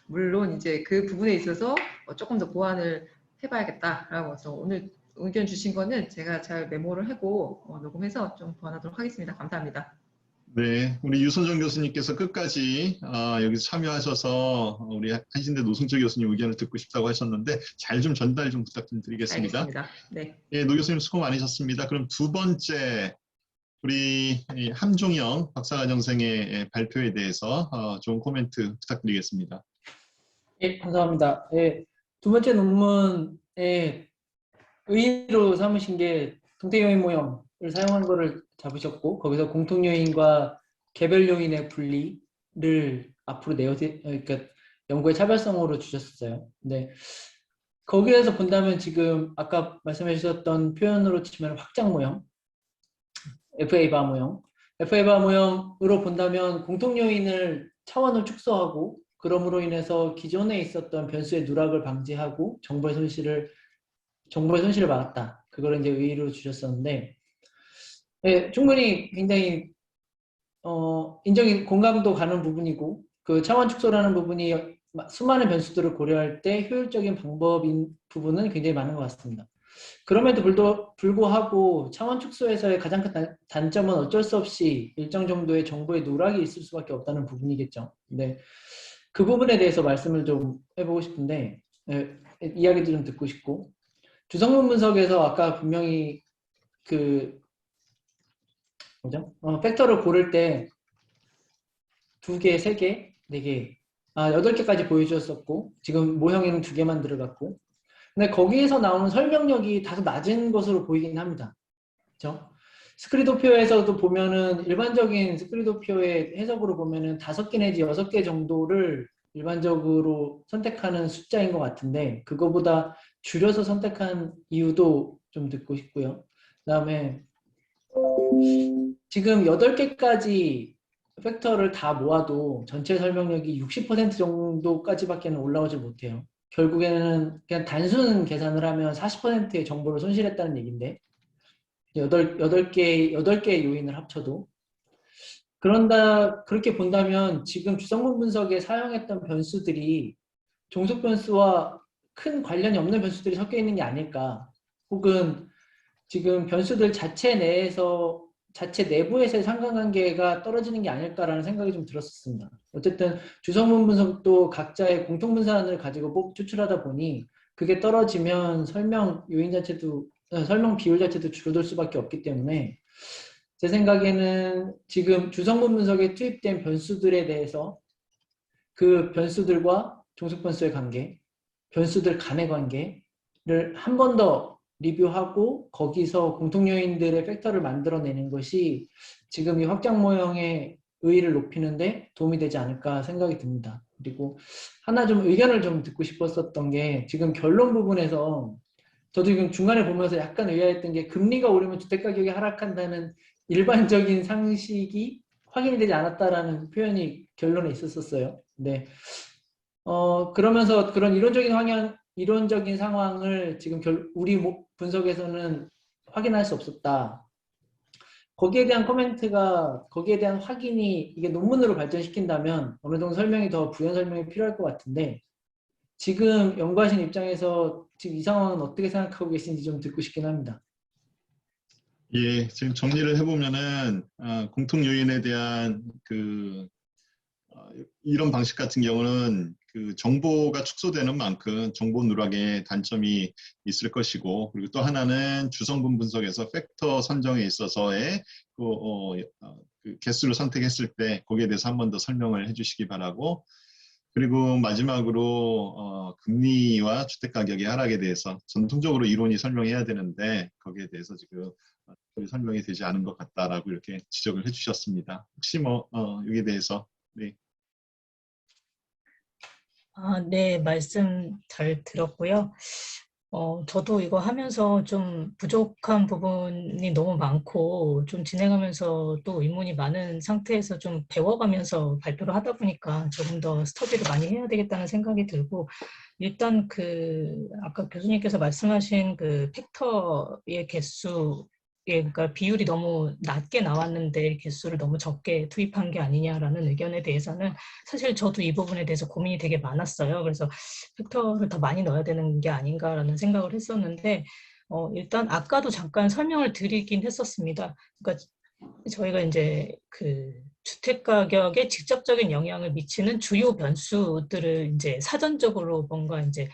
물론 이제 그 부분에 있어서 조금 더 보완을 해봐야겠다라고 해서 오늘 의견 주신 거는 제가 잘 메모를 하고 녹음해서 좀 보완하도록 하겠습니다. 감사합니다. 네, 우리 유선정 교수님께서 끝까지 여기서 참여하셔서 우리 한신대 노승철 교수님 의견을 듣고 싶다고 하셨는데 잘 좀 전달 좀 부탁 좀 드리겠습니다. 알겠습니다. 네. 예, 노 교수님 수고 많으셨습니다. 그럼 두 번째 우리 함종영 박사과정생의 발표에 대해서 좋은 코멘트 부탁드리겠습니다. 예, 감사합니다. 예, 두 번째 논문에 의의로 삼으신 게 동태 요인 모형을 사용한 거를 잡으셨고, 거기서 공통 요인과 개별 요인의 분리를 앞으로 그러니까 연구의 차별성으로 주셨어요. 근데 거기에서 본다면 지금 아까 말씀해 주셨던 표현으로 치면 확장 모형, FA-바 모형, FA-바 모형으로 본다면 공통 요인을 차원을 축소하고, 그럼으로 인해서 기존에 있었던 변수의 누락을 방지하고 정보의 손실을 막았다. 그걸 이제 의의로 주셨었는데, 네, 충분히 굉장히 공감도 가는 부분이고, 그 차원 축소라는 부분이 수많은 변수들을 고려할 때 효율적인 방법인 부분은 굉장히 많은 것 같습니다. 그럼에도 불구하고 차원 축소에서의 가장 큰 단점은 어쩔 수 없이 일정 정도의 정보의 누락이 있을 수밖에 없다는 부분이겠죠. 근데 그 부분에 대해서 말씀을 좀 해보고 싶은데, 이야기도 좀 듣고 싶고, 주성문 분석에서 아까 분명히 팩터를 고를 때 2개, 3개, 4개, 8개까지 보여주셨었고, 지금 모형에는 2개만 들어갔고, 근데 거기에서 나오는 설명력이 다소 낮은 것으로 보이긴 합니다. 그렇죠? 스크리도표에서도 보면은 일반적인 스크리도표의 해석으로 보면은 5개 내지 6개 정도를 일반적으로 선택하는 숫자인 것 같은데, 그거보다 줄여서 선택한 이유도 좀 듣고 싶고요. 그 다음에 지금 8개까지 팩터를 다 모아도 전체 설명력이 60% 정도까지밖에 올라오지 못해요. 결국에는 그냥 단순 계산을 하면 40%의 정보를 손실했다는 얘기인데, 8개의 요인을 합쳐도. 그렇게 본다면 지금 주성분 분석에 사용했던 변수들이 종속 변수와 큰 관련이 없는 변수들이 섞여 있는 게 아닐까, 혹은 지금 변수들 자체 내부에서의 상관관계가 떨어지는 게 아닐까라는 생각이 좀 들었습니다. 어쨌든 주성분 분석도 각자의 공통 분산을 가지고 추출하다 보니 그게 떨어지면 설명 비율 자체도 줄어들 수밖에 없기 때문에, 제 생각에는 지금 주성분 분석에 투입된 변수들에 대해서 그 변수들과 종속 변수의 관계, 변수들 간의 관계를 한 번 더 리뷰하고 거기서 공통 요인들의 팩터를 만들어내는 것이 지금 이 확장 모형의 의의를 높이는데 도움이 되지 않을까 생각이 듭니다. 그리고 하나 좀 의견을 좀 듣고 싶었었던 게, 지금 결론 부분에서 저도 지금 중간에 보면서 약간 의아했던 게, 금리가 오르면 주택가격이 하락한다는 일반적인 상식이 확인이 되지 않았다라는 표현이 결론에 있었어요. 네. 그러면서 그런 이론적인 상황을 지금 우리 분석에서는 확인할 수 없었다. 거기에 대한 거기에 대한 확인이 이게 논문으로 발전시킨다면 어느 정도 설명이 더 부연 설명이 필요할 것 같은데, 지금 연구하신 입장에서 지금 이 상황은 어떻게 생각하고 계신지 좀 듣고 싶긴 합니다. 예, 지금 정리를 해보면은 공통 요인에 대한 이런 방식 같은 경우는 그 정보가 축소되는 만큼 정보 누락의 단점이 있을 것이고, 그리고 또 하나는 주성분 분석에서 팩터 선정에 있어서의 그 개수를 선택했을 때 거기에 대해서 한 번 더 설명을 해주시기 바라고, 그리고 마지막으로 금리와 주택가격의 하락에 대해서 전통적으로 이론이 설명해야 되는데 거기에 대해서 지금 설명이 되지 않은 것 같다라고 이렇게 지적을 해주셨습니다. 혹시 여기에 대해서 네. 네, 말씀 잘 들었고요. 저도 이거 하면서 좀 부족한 부분이 너무 많고 좀 진행하면서 또 의문이 많은 상태에서 좀 배워가면서 발표를 하다 보니까 조금 더 스터디를 많이 해야 되겠다는 생각이 들고 일단 그 아까 교수님께서 말씀하신 그 팩터의 개수 그러니까 비율이 너무 낮게 나왔는데 개수를 너무 적게 투입한 게 아니냐라는 의견에 대해서는 사실 저도 이 부분에 대해서 고민이 되게 많았어요. 그래서 팩터를 더 많이 넣어야 되는 게 아닌가라는 생각을 했었는데 일단 아까도 잠깐 설명을 드리긴 했었습니다. 그러니까 저희가 이제 그 주택 가격에 직접적인 영향을 미치는 주요 변수들을 이제 사전적으로 뭔가 이제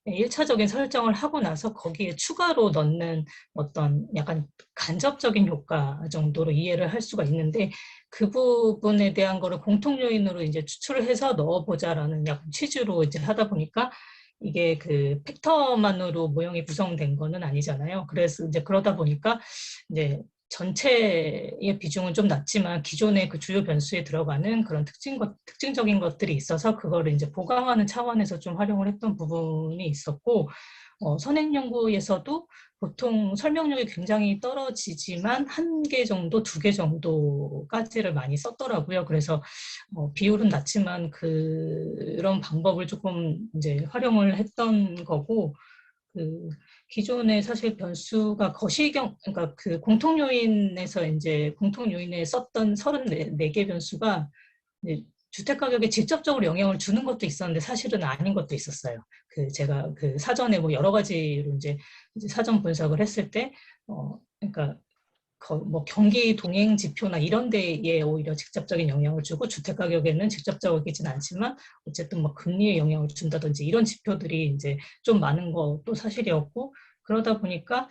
1차적인 설정을 하고 나서 거기에 추가로 넣는 어떤 약간 간접적인 효과 정도로 이해를 할 수가 있는데 그 부분에 대한 거를 공통 요인으로 이제 추출을 해서 넣어보자라는 약간 취지로 이제 하다 보니까 이게 그 팩터만으로 모형이 구성된 거는 아니잖아요. 그래서 이제 그러다 보니까 이제 전체의 비중은 좀 낮지만 기존의 그 주요 변수에 들어가는 그런 특징적인 것들이 있어서 그거를 이제 보강하는 차원에서 좀 활용을 했던 부분이 있었고, 선행 연구에서도 보통 설명력이 굉장히 떨어지지만 한 개 정도, 두 개 정도까지를 많이 썼더라고요. 그래서 비율은 낮지만 그런 방법을 조금 이제 활용을 했던 거고, 그 기존에 사실 변수가 거시경 그러니까 그 공통 요인에서 이제 공통 요인에 썼던 34개 변수가 주택 가격에 직접적으로 영향을 주는 것도 있었는데 사실은 아닌 것도 있었어요. 그 제가 그 사전에 뭐 여러 가지로 이제 사전 분석을 했을 때 그러니까 뭐 경기 동행 지표나 이런 데에 오히려 직접적인 영향을 주고 주택 가격에는 직접적이진 않지만 어쨌든 뭐 금리에 영향을 준다든지 이런 지표들이 이제 좀 많은 것도 사실이었고 그러다 보니까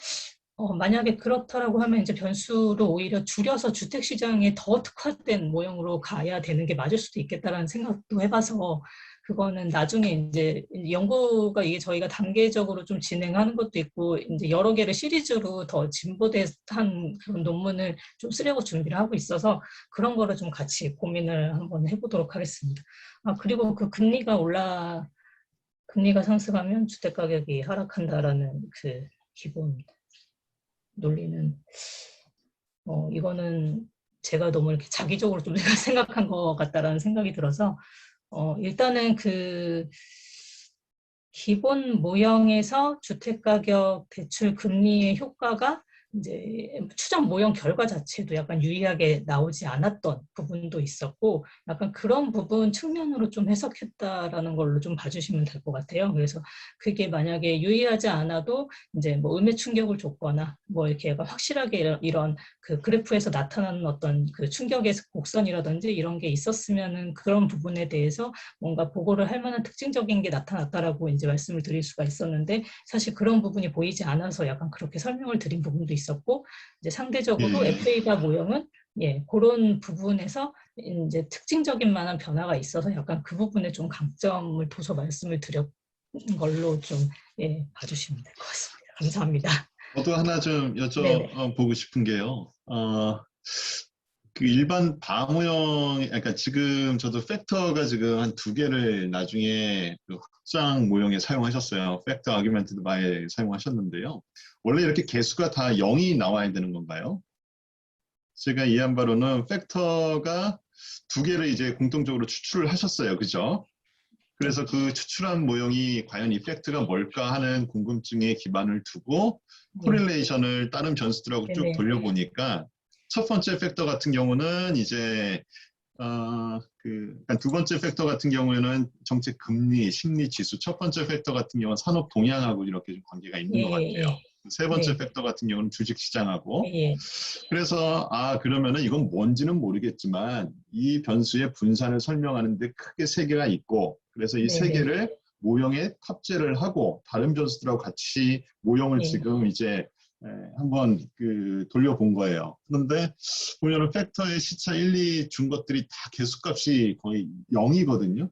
만약에 그렇다라고 하면 이제 변수를 오히려 줄여서 주택 시장에 더 특화된 모형으로 가야 되는 게 맞을 수도 있겠다라는 생각도 해봐서 그거는 나중에 이제 연구가 이게 저희가 단계적으로 좀 진행하는 것도 있고 이제 여러 개를 시리즈로 더 진보된 그런 논문을 좀 쓰려고 준비를 하고 있어서 그런 거를 좀 같이 고민을 한번 해보도록 하겠습니다. 그리고 그 금리가 상승하면 주택 가격이 하락한다라는 그 기본 논리는 이거는 제가 너무 이렇게 자기적으로 좀 생각한 것 같다라는 생각이 들어서 일단은 그 기본 모형에서 주택가격 대출 금리의 효과가 이제 추정 모형 결과 자체도 약간 유의하게 나오지 않았던 부분도 있었고 약간 그런 부분 측면으로 좀 해석했다라는 걸로 좀 봐주시면 될 것 같아요. 그래서 그게 만약에 유의하지 않아도 이제 뭐 음의 충격을 줬거나 뭐 이렇게 약간 확실하게 이런 그 그래프에서 나타나는 어떤 그 충격의 곡선이라든지 이런 게 있었으면은 그런 부분에 대해서 뭔가 보고를 할 만한 특징적인 게 나타났다라고 이제 말씀을 드릴 수가 있었는데 사실 그런 부분이 보이지 않아서 약간 그렇게 설명을 드린 부분도 있었고 이제 상대적으로 예. FA가 모형은 그런 부분에서 이제 특징적인 만한 변화가 있어서 약간 그 부분에 좀 강점을 둬서 말씀을 드렸던 걸로 좀 봐주시면 될 것 같습니다. 감사합니다. 저도 하나 좀 네네. 여쭤보고 싶은 게요. 그 일반 방모형, 그러니까 지금 저도 팩터가 지금 한 두 개를 나중에 그 확장 모형에 사용하셨어요. 팩터 아규멘티드 바에 사용하셨는데요. 원래 이렇게 개수가 다 0이 나와야 되는 건가요? 제가 이해한 바로는 팩터가 두 개를 이제 공통적으로 추출을 하셨어요. 그죠? 그래서 그 추출한 모형이 과연 이펙트가 뭘까 하는 궁금증에 기반을 두고 코릴레이션을 다른 변수들하고 쭉 네네. 돌려보니까 첫 번째 팩터 같은 경우는 이제 그러니까 두 번째 팩터 같은 경우에는 정책 금리, 심리 지수, 첫 번째 팩터 같은 경우는 산업 동향하고 이렇게 좀 관계가 있는 것 같아요. 세 번째 네. 팩터 같은 경우는 주식 시장하고 예. 그래서 그러면은 이건 뭔지는 모르겠지만 이 변수의 분산을 설명하는데 크게 세 개가 있고 그래서 이 세 네네. 개를 모형에 탑재를 하고 다른 변수들하고 같이 모형을 예. 지금 이제 한번 그 돌려본 거예요. 그런데 보면은 팩터의 시차 1, 2 준 것들이 다 개수값이 거의 0이거든요.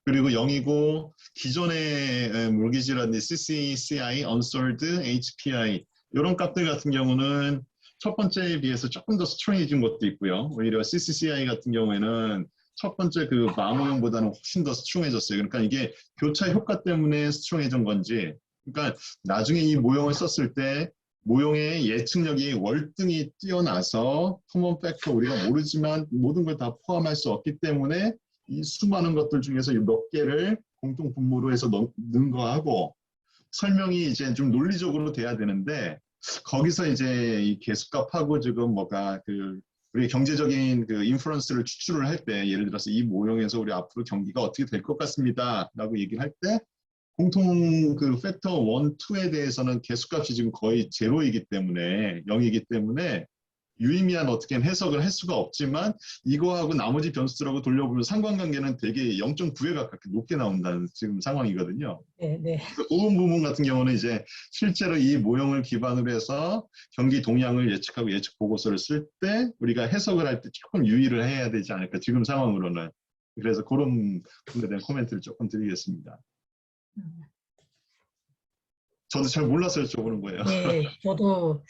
그리고 0이고 기존의 몰기지라든지 CCCI, Unsold, HPI 이런 값들 같은 경우는 첫 번째에 비해서 조금 더 스트롱해진 것도 있고요. 오히려 CCCI 같은 경우에는 첫 번째 그 마모형보다는 훨씬 더 스트롱해졌어요. 그러니까 이게 교차 효과 때문에 스트롱해진 건지, 그러니까 나중에 이 모형을 썼을 때 모형의 예측력이 월등히 뛰어나서 커먼 팩터 우리가 모르지만 모든 걸 다 포함할 수 없기 때문에 이 수많은 것들 중에서 몇 개를 공통 분모로 해서 넣은 거하고 설명이 이제 좀 논리적으로 돼야 되는데 거기서 이제 이 개수값하고 지금 뭐가 그 우리 경제적인 그 인프런스를 추출을 할 때 예를 들어서 이 모형에서 우리 앞으로 경기가 어떻게 될 것 같습니다라고 얘기를 할 때 공통 그 팩터 1, 2에 대해서는 개수값이 지금 거의 제로이기 때문에 0이기 때문에 유의미한 어떻게 해석을 할 수가 없지만 이거하고 나머지 변수들하고 돌려보면 상관관계는 되게 0.9에 가깝게 높게 나온다는 지금 상황이거든요. 네, 네. 그 부분 같은 경우는 이제 실제로 이 모형을 기반으로 해서 경기 동향을 예측하고 예측 보고서를 쓸 때 우리가 해석을 할 때 조금 유의를 해야 되지 않을까 지금 상황으로는. 그래서 그런 부분에 대한 코멘트를 조금 드리겠습니다. 저도 잘 몰라서 여쭤보는 거예요. 네, 저도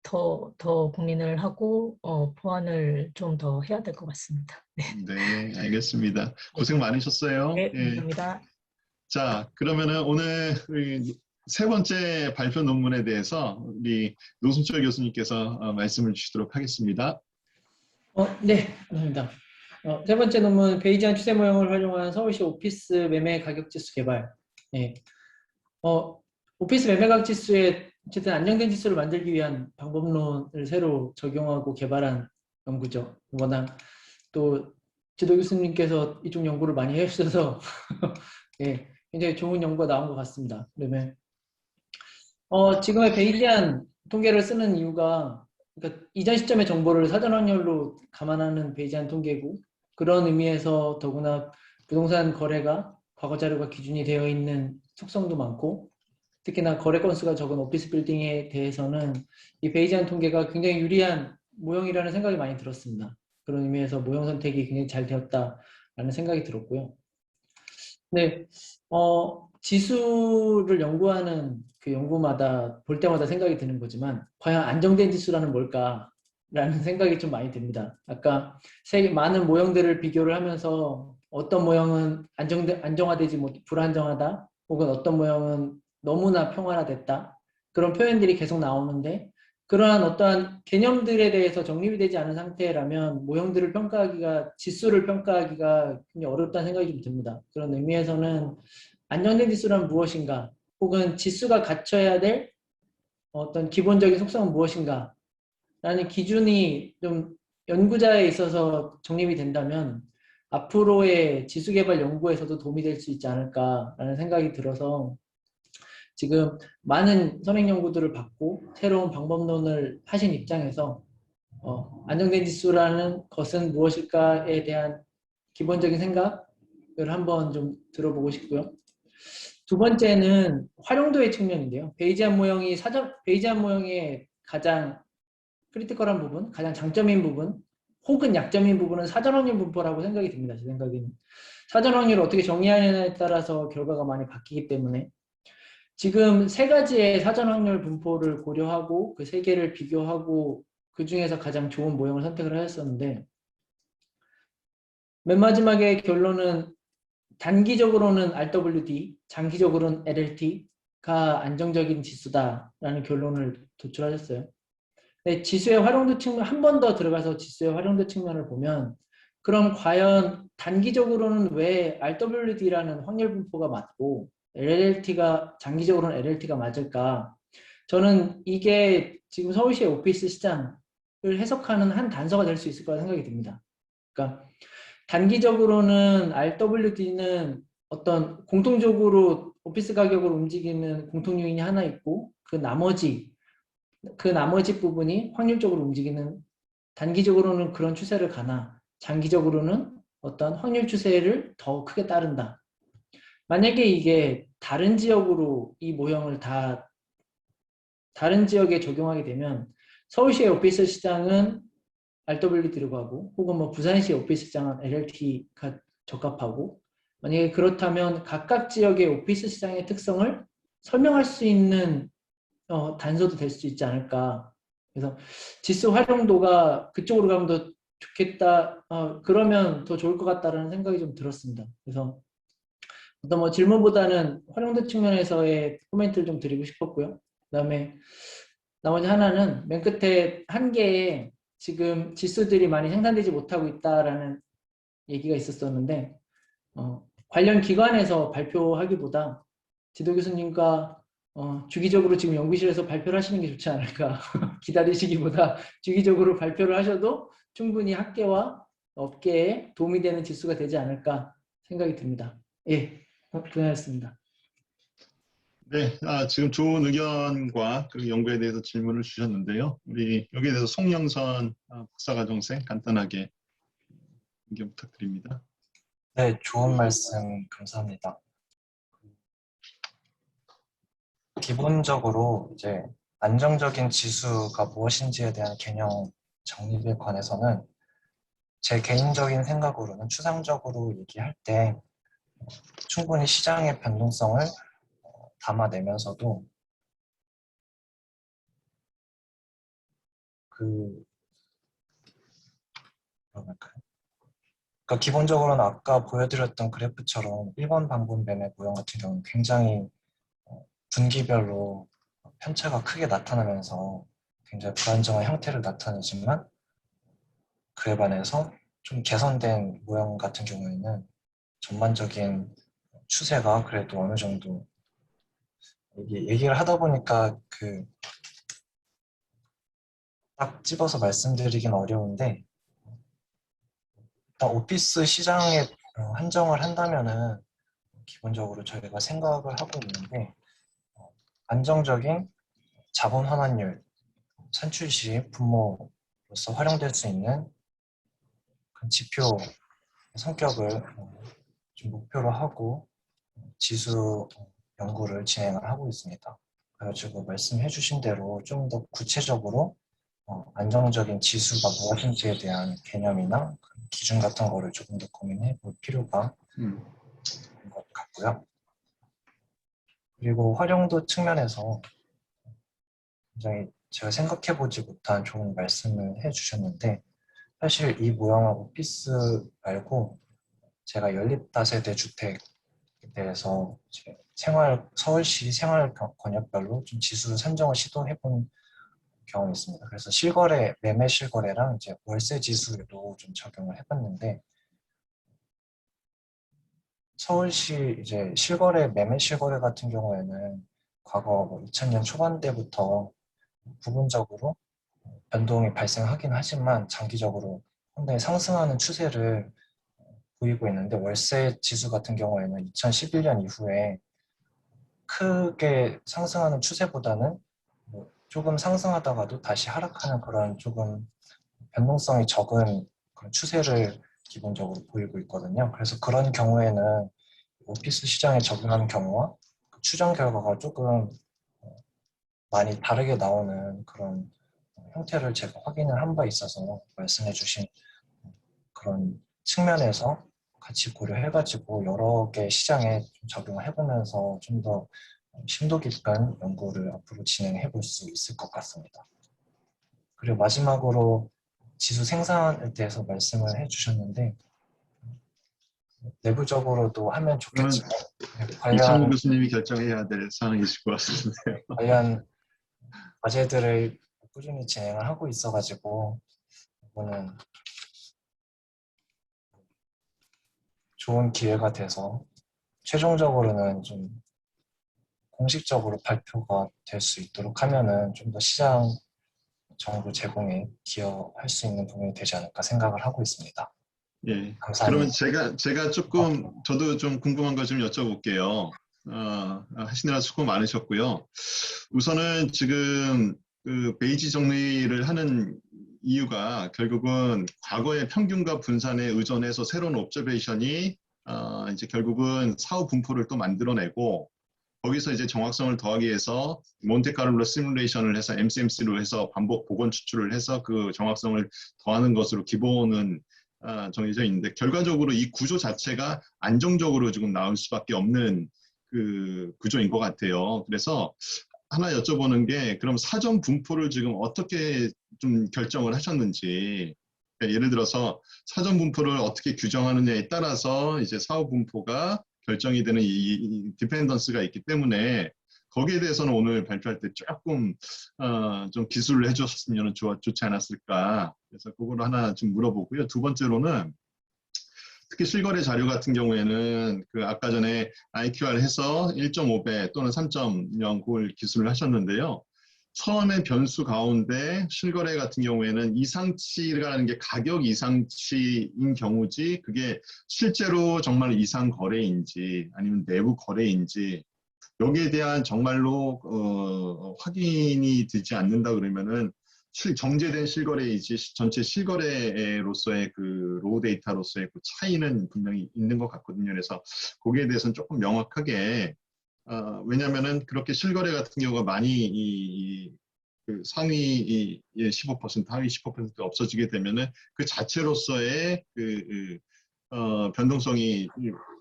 더 고민을 하고 보완을 좀 더 해야 될 것 같습니다. 네, 네, 알겠습니다. 고생 많으셨어요. 네, 예. 감사합니다. 자, 그러면은 오늘 세 번째 발표 논문에 대해서 우리 노승철 교수님께서 말씀을 주시도록 하겠습니다. 네, 감사합니다. 세 번째 논문 베이지안 추세 모형을 활용한 서울시 오피스 매매 가격 지수 개발. 네. 오피스 매매 가격 지수에 어쨌든 안정된 지수를 만들기 위한 방법론을 새로 적용하고 개발한 연구죠. 워낙 또 지도 교수님께서 이쪽 연구를 많이 해주셔서 네, 굉장히 좋은 연구가 나온 것 같습니다. 그러면 지금의 베이지안 통계를 쓰는 이유가 그러니까 이전 시점의 정보를 사전 확률로 감안하는 베이지안 통계고 그런 의미에서 더구나 부동산 거래가 과거 자료가 기준이 되어 있는 속성도 많고 특히나 거래 건수가 적은 오피스 빌딩에 대해서는 이 베이지안 통계가 굉장히 유리한 모형이라는 생각이 많이 들었습니다. 그런 의미에서 모형 선택이 굉장히 잘 되었다라는 생각이 들었고요. 네, 지수를 연구하는 그 연구마다 볼 때마다 생각이 드는 거지만 과연 안정된 지수라는 뭘까라는 생각이 좀 많이 듭니다. 아까 많은 모형들을 비교를 하면서 어떤 모형은 안정화되지 못 불안정하다 혹은 어떤 모형은 너무나 평화화됐다 그런 표현들이 계속 나오는데 그러한 어떠한 개념들에 대해서 정립이 되지 않은 상태라면 모형들을 평가하기가 지수를 평가하기가 굉장히 어렵다는 생각이 좀 듭니다. 그런 의미에서는 안정된 지수란 무엇인가 혹은 지수가 갖춰야 될 어떤 기본적인 속성은 무엇인가 라는 기준이 좀 연구자에 있어서 정립이 된다면 앞으로의 지수 개발 연구에서도 도움이 될 수 있지 않을까라는 생각이 들어서 지금 많은 선행 연구들을 받고 새로운 방법론을 하신 입장에서 안정된 지수라는 것은 무엇일까에 대한 기본적인 생각을 한번 좀 들어보고 싶고요. 두 번째는 활용도의 측면인데요. 베이지안 모형의 가장 크리티컬한 부분, 가장 장점인 부분, 혹은 약점인 부분은 사전 확률 분포라고 생각이 듭니다. 제 생각에는. 사전 확률을 어떻게 정의하느냐에 따라서 결과가 많이 바뀌기 때문에 지금 세 가지의 사전 확률 분포를 고려하고 그 세 개를 비교하고 그 중에서 가장 좋은 모형을 선택을 하였었는데 맨 마지막에 결론은 단기적으로는 RWD, 장기적으로는 LLT가 안정적인 지수다라는 결론을 도출하셨어요. 네, 지수의 활용도 측면 한 번 더 들어가서 지수의 활용도 측면을 보면 그럼 과연 단기적으로는 왜 RWD라는 확률 분포가 맞고 LLT가 장기적으로는 LLT가 맞을까? 저는 이게 지금 서울시의 오피스 시장을 해석하는 한 단서가 될 수 있을 거라 생각이 듭니다. 그러니까 단기적으로는 RWD는 어떤 공통적으로 오피스 가격을 움직이는 공통 요인이 하나 있고 그 나머지 부분이 확률적으로 움직이는 단기적으로는 그런 추세를 가나 장기적으로는 어떤 확률 추세를 더 크게 따른다. 만약에 이게 다른 지역으로 이 모형을 다 다른 지역에 적용하게 되면 서울시의 오피스 시장은 RWD로 가고 혹은 뭐 부산시 오피스 시장은 LLT가 적합하고 만약에 그렇다면 각각 지역의 오피스 시장의 특성을 설명할 수 있는 단서도 될 수 있지 않을까. 그래서 지수 활용도가 그쪽으로 가면 더 좋겠다, 그러면 더 좋을 것 같다라는 생각이 좀 들었습니다. 그래서 어떤 뭐 질문보다는 활용도 측면에서의 코멘트를 좀 드리고 싶었고요. 그다음에 나머지 하나는 맨 끝에 한 개의 지금 지수들이 많이 생산되지 못하고 있다라는 얘기가 있었었는데 관련 기관에서 발표하기보다 지도 교수님과 주기적으로 지금 연구실에서 발표를 하시는 게 좋지 않을까. 기다리시기보다 주기적으로 발표를 하셔도 충분히 학계와 업계에 도움이 되는 지수가 되지 않을까 생각이 듭니다. 예, 분야였습니다. 네, 지금 좋은 의견과 그 연구에 대해서 질문을 주셨는데요. 우리 여기에 대해서 송영선 박사과정생 간단하게 의견 부탁드립니다. 네, 좋은 말씀 감사합니다. 기본적으로 이제 안정적인 지수가 무엇인지에 대한 개념 정립에 관해서는 제 개인적인 생각으로는 추상적으로 얘기할 때 충분히 시장의 변동성을 담아내면서도 그러니까 기본적으로는 아까 보여드렸던 그래프처럼 1번 방분 매매 모형 같은 경우는 굉장히 분기별로 편차가 크게 나타나면서 굉장히 불안정한 형태를 나타내지만 그에 반해서 좀 개선된 모형 같은 경우에는 전반적인 추세가 그래도 어느 정도 얘기를 하다 보니까 딱 집어서 말씀드리긴 어려운데 일단 오피스 시장에 한정을 한다면은 기본적으로 저희가 생각을 하고 있는데 안정적인 자본 환원율, 산출 시 분모로서 활용될 수 있는 그 지표 성격을 좀 목표로 하고 지수 연구를 진행을 하고 있습니다. 그래가지고 말씀해 주신 대로 좀 더 구체적으로 안정적인 지수가 무엇인지에 대한 개념이나 기준 같은 거를 조금 더 고민해 볼 필요가 있는 것 같고요. 그리고 활용도 측면에서 굉장히 제가 생각해 보지 못한 좋은 말씀을 해 주셨는데 사실 이 모형은 오피스 말고 제가 연립다세대 주택에 대해서 서울시 생활 권역별로 좀 지수 산정을 시도해 본 경험이 있습니다. 그래서 매매 실거래랑 이제 월세 지수도 좀 적용을 해봤는데 서울시 이제 매매 실거래 같은 경우에는 과거 2000년 초반대부터 부분적으로 변동이 발생하긴 하지만 장기적으로 상당히 상승하는 추세를 보이고 있는데 월세 지수 같은 경우에는 2011년 이후에 크게 상승하는 추세보다는 조금 상승하다가도 다시 하락하는 그런 조금 변동성이 적은 그런 추세를 기본적으로 보이고 있거든요. 그래서 그런 경우에는 오피스 시장에 적용하는 경우와 추정 결과가 조금 많이 다르게 나오는 그런 형태를 제가 확인을 한 바 있어서 말씀해 주신 그런 측면에서 같이 고려해가지고 여러 개 시장에 좀 적용을 해보면서 좀 더 심도 깊은 연구를 앞으로 진행해 볼 수 있을 것 같습니다. 그리고 마지막으로 지수 생산에 대해서 말씀을 해주셨는데 내부적으로도 하면 좋겠지만 이창호 교수님이 결정해야 될 사항이실 것 같은데요. 관련 과제들을 꾸준히 진행을 하고 있어가지고 이거는 좋은 기회가 돼서 최종적으로는 좀 공식적으로 발표가 될 수 있도록 하면은 좀 더 시장 정보 제공에 기여할 수 있는 부분이 되지 않을까 생각을 하고 있습니다. 예. 감사합니다. 그러면 제가 조금 저도 좀 궁금한 거 좀 여쭤볼게요. 하시느라 수고 많으셨고요. 우선은 지금 그 베이지 정리를 하는 이유가 결국은 과거의 평균과 분산에 의존해서 새로운 옵저베이션이 이제 결국은 사후 분포를 또 만들어내고 거기서 이제 정확성을 더하기 위해서 몬테카를로 시뮬레이션을 해서 MCMC로 해서 반복 복원 추출을 해서 그 정확성을 더하는 것으로 기본은 정해져 있는데 결과적으로 이 구조 자체가 안정적으로 지금 나올 수밖에 없는 그 구조인 것 같아요. 그래서 하나 여쭤보는 게 그럼 사전 분포를 지금 어떻게 좀 결정을 하셨는지 그러니까 예를 들어서 사전 분포를 어떻게 규정하느냐에 따라서 이제 사후 분포가 결정이 되는 이 디펜던스가 있기 때문에 거기에 대해서는 오늘 발표할 때 조금 좀 기술을 해줬으면 좋지 않았을까. 그래서 그걸 하나 좀 물어보고요. 두 번째로는 특히 실거래 자료 같은 경우에는 그 아까 전에 IQR 해서 1.5배 또는 3.0 그걸 기술을 하셨는데요. 처음에 변수 가운데 실거래 같은 경우에는 이상치라는 게 가격 이상치인 경우지 그게 실제로 정말 이상 거래인지 아니면 내부 거래인지 여기에 대한 정말로 확인이 되지 않는다 그러면은 정제된 실거래이지 전체 실거래로서의 그 로우 데이터로서의 그 차이는 분명히 있는 것 같거든요. 그래서 거기에 대해서는 조금 명확하게 왜냐하면은 그렇게 실거래 같은 경우가 많이 그 상위 15% 하위 10% 없어지게 되면은 그 자체로서의 변동성이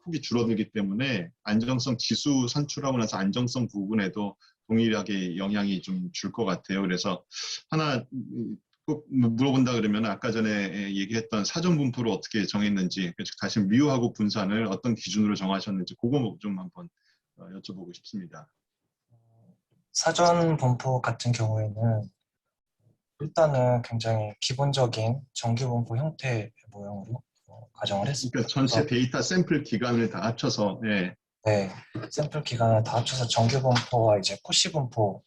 폭이 줄어들기 때문에 안정성 지수 산출하고 나서 안정성 부분에도 동일하게 영향이 좀 줄 것 같아요. 그래서 하나 꼭 물어본다 그러면 아까 전에 얘기했던 사전 분포를 어떻게 정했는지 다시 미유하고 분산을 어떤 기준으로 정하셨는지 그거 좀 한번 여쭤보고 싶습니다. 사전 분포 같은 경우에는 일단은 굉장히 기본적인 정규 분포 형태의 모형으로 가정을 했습니다. 그러니까 전체 데이터 샘플 기간을 다 합쳐서 네. 네, 샘플 기간을 다 합쳐서 정규 분포와 이제 코시 분포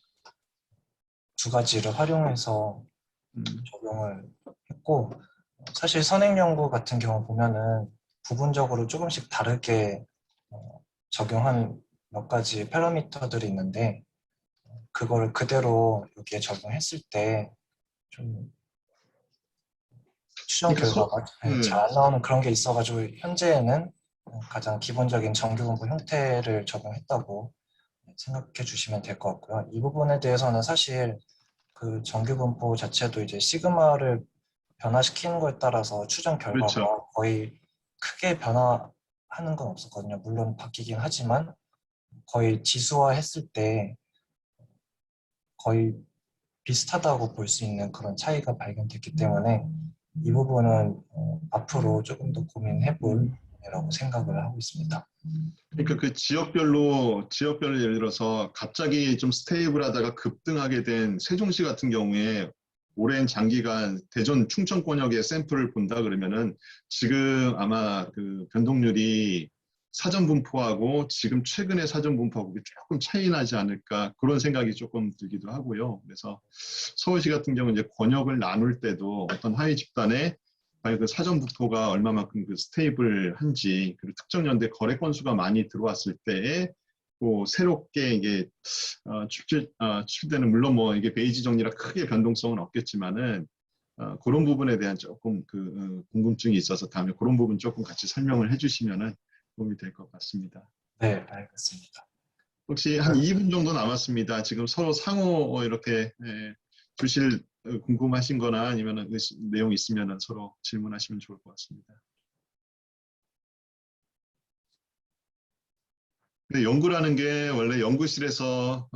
두 가지를 활용해서 적용을 했고 사실 선행 연구 같은 경우 보면은 부분적으로 조금씩 다르게 적용한 몇 가지 파라미터들이 있는데 그거를 그대로 여기에 적용했을 때 좀 추정 결과가 잘 안 나오는 그런 게 있어가지고 현재는 가장 기본적인 정규 분포 형태를 적용했다고 생각해 주시면 될 것 같고요. 이 부분에 대해서는 사실 그 정규 분포 자체도 이제 시그마를 변화시키는 거에 따라서 추정 결과가 그렇죠. 거의 크게 변화하는 건 없었거든요. 물론 바뀌긴 하지만 거의 지수화했을 때 거의 비슷하다고 볼 수 있는 그런 차이가 발견됐기 때문에 이 부분은 앞으로 조금 더 고민해 볼 이라고 생각을 하고 있습니다. 그러니까 그 지역별로 예를 들어서 갑자기 좀 스테이블하다가 급등하게 된 세종시 같은 경우에 오랜 장기간 대전 충청권역의 샘플을 본다 그러면은 지금 아마 그 변동률이 사전 분포하고 지금 최근의 사전 분포하고 조금 차이 나지 않을까 그런 생각이 조금 들기도 하고요. 그래서 서울시 같은 경우는 이제 권역을 나눌 때도 어떤 하위 집단에 과연 그 사전 분포가 얼마만큼 그 스테이블한지 그리고 특정 연대 거래 건수가 많이 들어왔을 때에 또 새롭게 이게 출되는 물론 뭐 이게 베이지 정리라 크게 변동성은 없겠지만은 그런 부분에 대한 조금 궁금증이 있어서 다음에 그런 부분 조금 같이 설명을 해주시면은 도움이 될 것 같습니다. 네, 알겠습니다. 혹시 한 2분 정도 남았습니다. 지금 서로 상호 이렇게 주실 궁금하신 거나 아니면 내용 있으면 서로 질문하시면 좋을 것 같습니다. 근데 연구라는 게 원래 연구실에서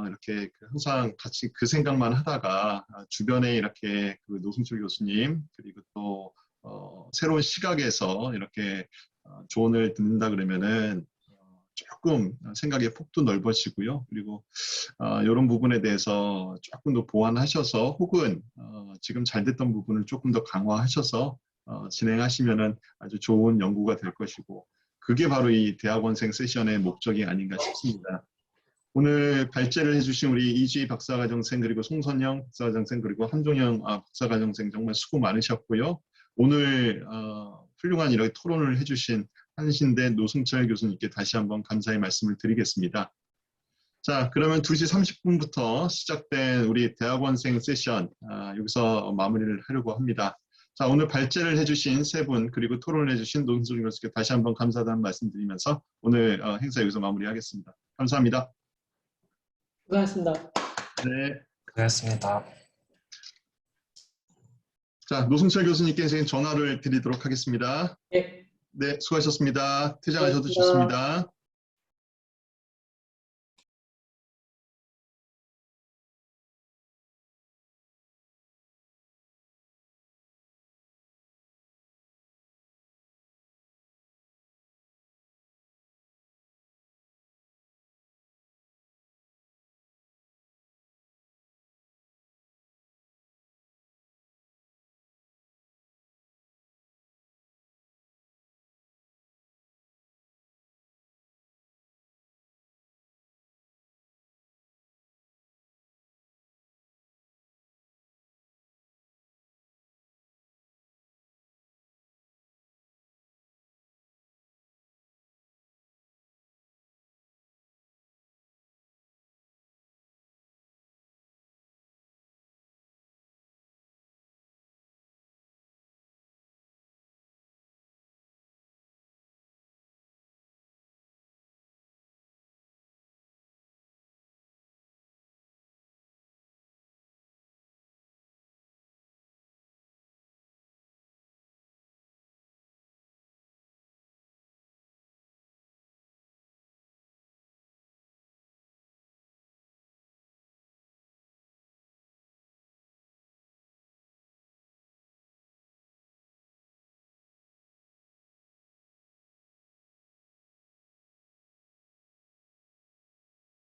이렇게 항상 같이 그 생각만 하다가 주변에 이렇게 그 노승철 교수님 그리고 또 새로운 시각에서 이렇게 조언을 듣는다 그러면은 조금 생각의 폭도 넓어지고요. 그리고 이런 부분에 대해서 조금 더 보완하셔서 혹은 지금 잘 됐던 부분을 조금 더 강화하셔서 진행하시면은 아주 좋은 연구가 될 것이고 그게 바로 이 대학원생 세션의 목적이 아닌가 싶습니다. 오늘 발제를 해주신 우리 이주희 박사과정생 그리고 송선영 박사과정생 그리고 한종영 박사과정생 정말 수고 많으셨고요. 오늘 훌륭한 이렇게 토론을 해주신 한신대 노승철 교수님께 다시 한번 감사의 말씀을 드리겠습니다. 자, 그러면 2시 30분부터 시작된 우리 대학원생 세션 여기서 마무리를 하려고 합니다. 자, 오늘 발제를 해주신 세 분 그리고 토론을 해주신 노승철 교수께 다시 한번 감사하다는 말씀드리면서 오늘 행사 여기서 마무리하겠습니다. 감사합니다. 수고하셨습니다. 네. 고맙습니다. 자, 노승철 교수님께 전화를 드리도록 하겠습니다. 네. 네, 수고하셨습니다. 퇴장하셔도 수고하셨습니다. 좋습니다.